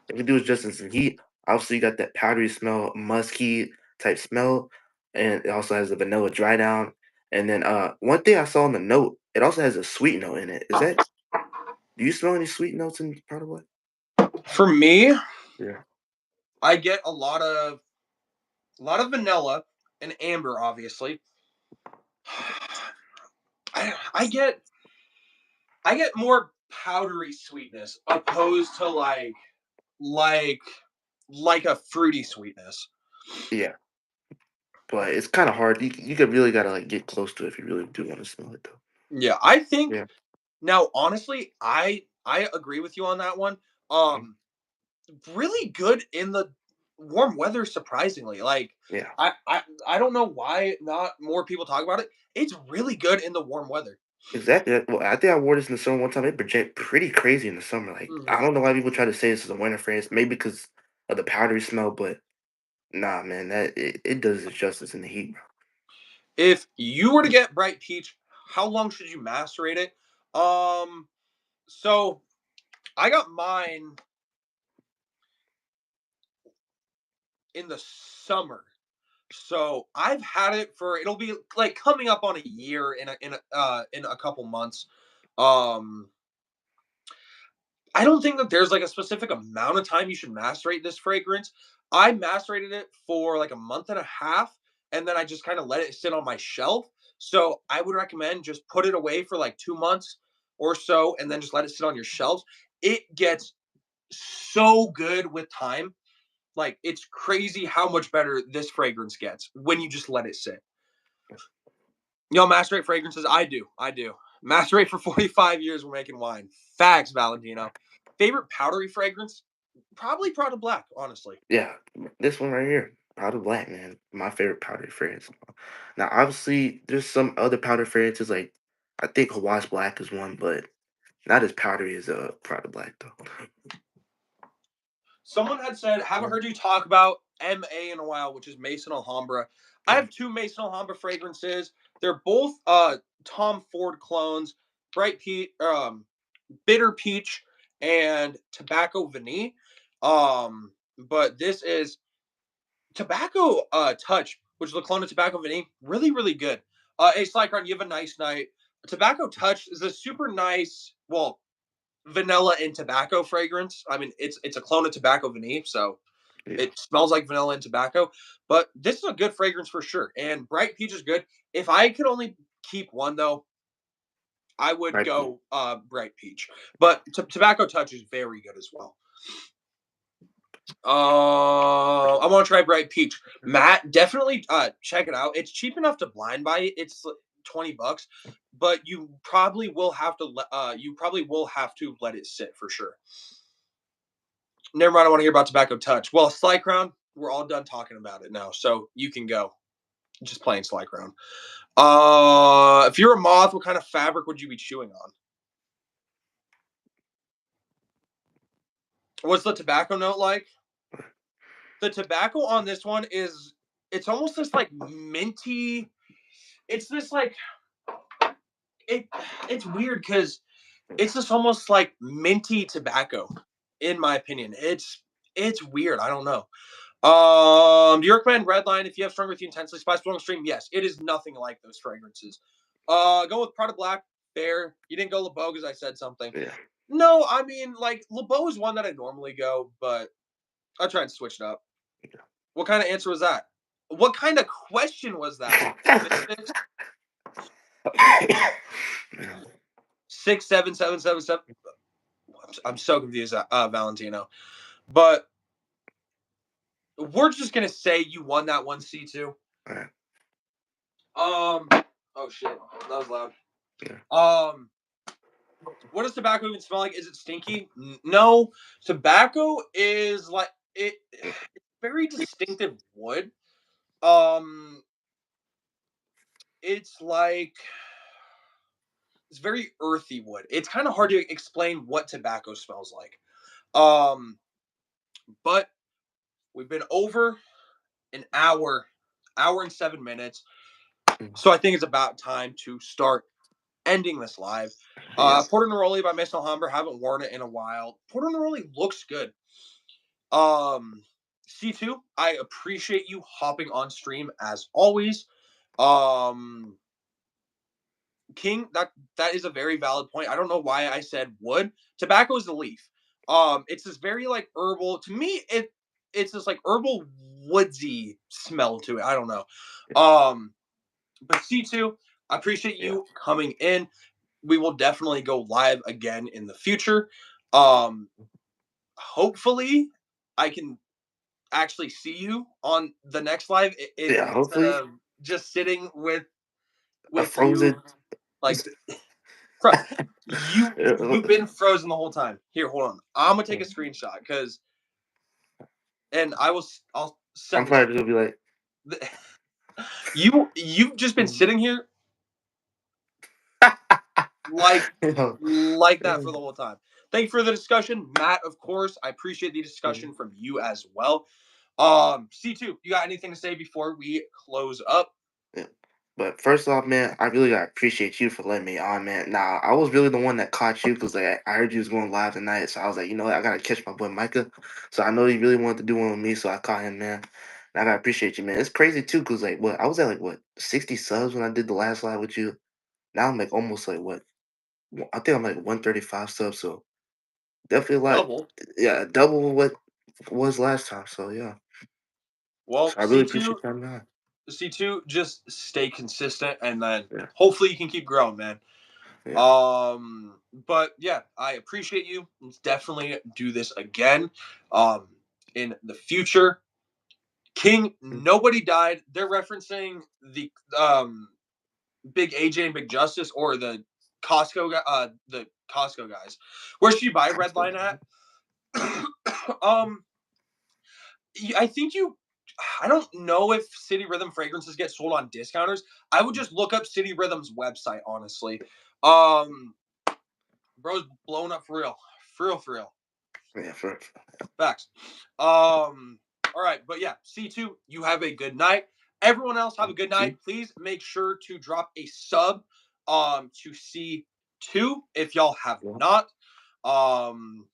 Speaker 2: it can do its justice in heat. Obviously you got that powdery smell, musky type smell, and it also has the vanilla dry down. And then one thing I saw in the note, it also has a sweet note in it. Is that do you smell any sweet notes in Prada Black?
Speaker 1: For me,
Speaker 2: Yeah.
Speaker 1: I get a lot of vanilla and amber, obviously. I get more powdery sweetness opposed to like like a fruity sweetness.
Speaker 2: Yeah. But it's kinda hard. You could really gotta, like, get close to it if you really do wanna smell it, though.
Speaker 1: Yeah, I think
Speaker 2: Yeah.
Speaker 1: now honestly, I agree with you on that one.
Speaker 2: Mhm.
Speaker 1: Um really good in the warm weather surprisingly. Like
Speaker 2: Yeah.
Speaker 1: I don't know why not more people talk about it. It's really good in the warm weather.
Speaker 2: Exactly, well, I think I wore this in the summer one time, it project pretty crazy in the summer, like, I
Speaker 1: Mhm.
Speaker 2: don't know why people try to say this is a winter fragrance, maybe because of the powdery smell, but nah, man, it does its justice in the heat, bro.
Speaker 1: If you were to get bright peach, how long should you macerate it? Um so I got mine in the summer. So I've had it for it'll be like coming up on a year in a couple months. Um I don't think that there's like a specific amount of time you should macerate this fragrance. I macerated it for like a month and a half and then I just kind of let it sit on my shelf. So I would recommend just put it away for like 2 months or so and then just let it sit on your shelves. It gets so good with time. Like it's crazy how much better this fragrance gets when you just let it sit. Y'all macerate fragrances? I do. I do. Macerate for 45 years. We're making wine. Facts, Valentino. Favorite powdery fragrance? Probably Prada Black, honestly.
Speaker 2: Yeah, this one right here, powder black, man, my favorite powdery fragrance. Now, obviously, there's some other powder fragrances, like, I think Hawaii Black is one, but not as powdery as, powder black, though.
Speaker 1: Someone had said, haven't heard you talk about MA in a while, which is Mason Alhambra. I
Speaker 2: Yeah.
Speaker 1: have two Mason Alhambra fragrances. They're both Tom Ford clones. Bright Peach, bitter peach and tobacco vanille. But this is tobacco touch, which is the clone of tobacco vanille. Really, really good. Hey, Slycron, you have a nice night. Tobacco touch is a super nice, well, vanilla and tobacco fragrance. I mean, it's a clone of tobacco vanille, so
Speaker 2: Yeah.
Speaker 1: it smells like vanilla and tobacco. But this is a good fragrance for sure. And bright peach is good. If I could only keep one though, I would
Speaker 2: Right.
Speaker 1: go bright peach. But tobacco touch is very good as well. I want to try bright peach. Matt, definitely check it out. It's cheap enough to blind buy it. It's $20, but you probably will have to let it sit for sure. Never mind. I want to hear about tobacco touch. Well, Sly Crown, we're all done talking about it now, so you can go. Just playing Sly Crown. If you're a moth, what kind of fabric would you be chewing on? What's the tobacco note like? The tobacco on this one is it's almost this like minty. It's this like it. It's weird because it's just almost like minty tobacco, in my opinion. It's weird. I don't know. Do you recommend Redline if you have strong with you intensely spiced long stream? Yes, it is nothing like those fragrances. Go with Prada Black. Fair. You didn't go LeBeau because I said something.
Speaker 2: Yeah.
Speaker 1: No, I mean like LeBeau is one that I normally go, but I tried to switch it up. What kind of answer was that? What kind of question was that?
Speaker 2: Yeah.
Speaker 1: 67777. I'm so confused, Valentino. But we're just gonna say you won that one C2.
Speaker 2: Alright.
Speaker 1: Oh shit, that was loud.
Speaker 2: Yeah.
Speaker 1: What does tobacco even smell like? Is it stinky? No, tobacco is like it's very distinctive wood. Um, it's like it's very earthy wood. It's kind of hard to explain what tobacco smells like. Um, but we've been over an hour and 7 minutes.
Speaker 2: Mm.
Speaker 1: So I think it's about time to start ending this live.
Speaker 2: Yeah.
Speaker 1: Porter Neroli by Miss Alhambra. Haven't worn it in a while. Porter Neroli looks good. Um, C2, I appreciate you hopping on stream as always. Um, King, that is a very valid point. I don't know why I said wood. Tobacco is the leaf. It's this very like herbal. To me, it's this like herbal woodsy smell to it. I don't know. But C2, I appreciate
Speaker 2: Yeah.
Speaker 1: you coming in. We will definitely go live again in the future. Um, hopefully, I can actually see you on the next live
Speaker 2: Yeah.
Speaker 1: instead
Speaker 2: Hopefully,
Speaker 1: of just sitting with
Speaker 2: a
Speaker 1: you
Speaker 2: frozen.
Speaker 1: like you've been frozen the whole time. Here, hold on. I'm gonna take a screenshot because and I'll
Speaker 2: I'm
Speaker 1: send this.
Speaker 2: probably gonna be like,
Speaker 1: You've just been sitting here like
Speaker 2: you
Speaker 1: like that
Speaker 2: know,
Speaker 1: for the whole time. Thank you for the discussion, Matt. Of course, I appreciate the discussion from you as well. C2, you got anything to say before we close up?
Speaker 2: yeah. But first off, man, I really gotta appreciate you for letting me on, man. Now, I was really the one that caught you because like, I heard you was going live tonight, so I was like, you know what, I gotta catch my boy Micah. So I know he really wanted to do one with me, so I caught him, man. And I gotta appreciate you, man. It's crazy too, cause like, what I was at like what 60 subs when I did the last live with you. Now I'm like almost like what I think I'm like 135 subs, so definitely like
Speaker 1: Double.
Speaker 2: yeah, double what was last time. So yeah, so
Speaker 1: Well,
Speaker 2: I really appreciate your time, man.
Speaker 1: C2, just stay consistent, and then
Speaker 2: Yeah,
Speaker 1: hopefully you can keep growing, man.
Speaker 2: yeah.
Speaker 1: But yeah, I appreciate you. Let's definitely do this again. Um, in the future. King,
Speaker 2: Mm.
Speaker 1: nobody died. They're referencing the Big AJ and Big Justice or the Costco guys. Where should you buy
Speaker 2: I'm
Speaker 1: Red
Speaker 2: still
Speaker 1: Line at? um, I think you. I don't know if City Rhythm fragrances get sold on discounters. I would just look up City Rhythm's website, honestly. Um, bro's blown up for real, for real, for real.
Speaker 2: yeah, for
Speaker 1: Facts. All right, but yeah, C2, you have a good night. Everyone else have a good night. Please make sure to drop a sub to C2 if y'all have
Speaker 2: yeah.
Speaker 1: not. Um,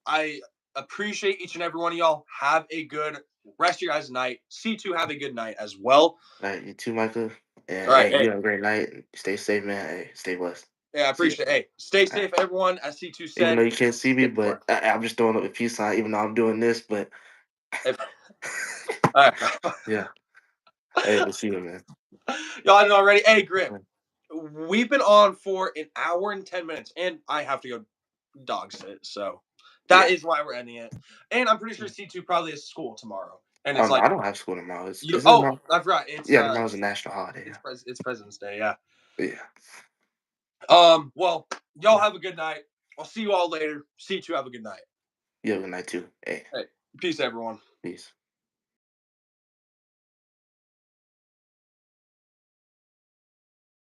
Speaker 1: I appreciate each and every one of y'all. Have a good rest of your guys' night. C2, have a good night as well.
Speaker 2: All right, you too, Michael. And
Speaker 1: All right.
Speaker 2: hey, you
Speaker 1: Hey,
Speaker 2: have a great night. Stay safe, man. Hey, stay blessed.
Speaker 1: yeah, I
Speaker 2: See you.
Speaker 1: appreciate it. Hey, stay
Speaker 2: All right.
Speaker 1: safe, everyone. As C2
Speaker 2: Even though
Speaker 1: said,
Speaker 2: you can't see me,
Speaker 1: stay
Speaker 2: but
Speaker 1: warm.
Speaker 2: I'm just throwing up a peace sign, even though I'm doing this. But
Speaker 1: If, all right.
Speaker 2: yeah. Hey, we'll see you, man.
Speaker 1: Y'all know already. Hey, Grip,
Speaker 2: All
Speaker 1: we've been on for an hour and 10 minutes, and I have to go dog sit. So that
Speaker 2: Yeah.
Speaker 1: is why we're ending it. And I'm pretty sure C2 probably has school tomorrow. And
Speaker 2: Oh
Speaker 1: it's
Speaker 2: no,
Speaker 1: like,
Speaker 2: I don't have school tomorrow.
Speaker 1: you
Speaker 2: Is it
Speaker 1: oh,
Speaker 2: tomorrow?
Speaker 1: I forgot. It's
Speaker 2: Yeah, tomorrow's a national holiday. Yeah.
Speaker 1: it's President's Day, yeah.
Speaker 2: Yeah.
Speaker 1: Well, y'all have a good night. I'll see you all later. C2, have a good night.
Speaker 2: You have a good night too. Hey,
Speaker 1: Hey, peace, everyone.
Speaker 2: peace.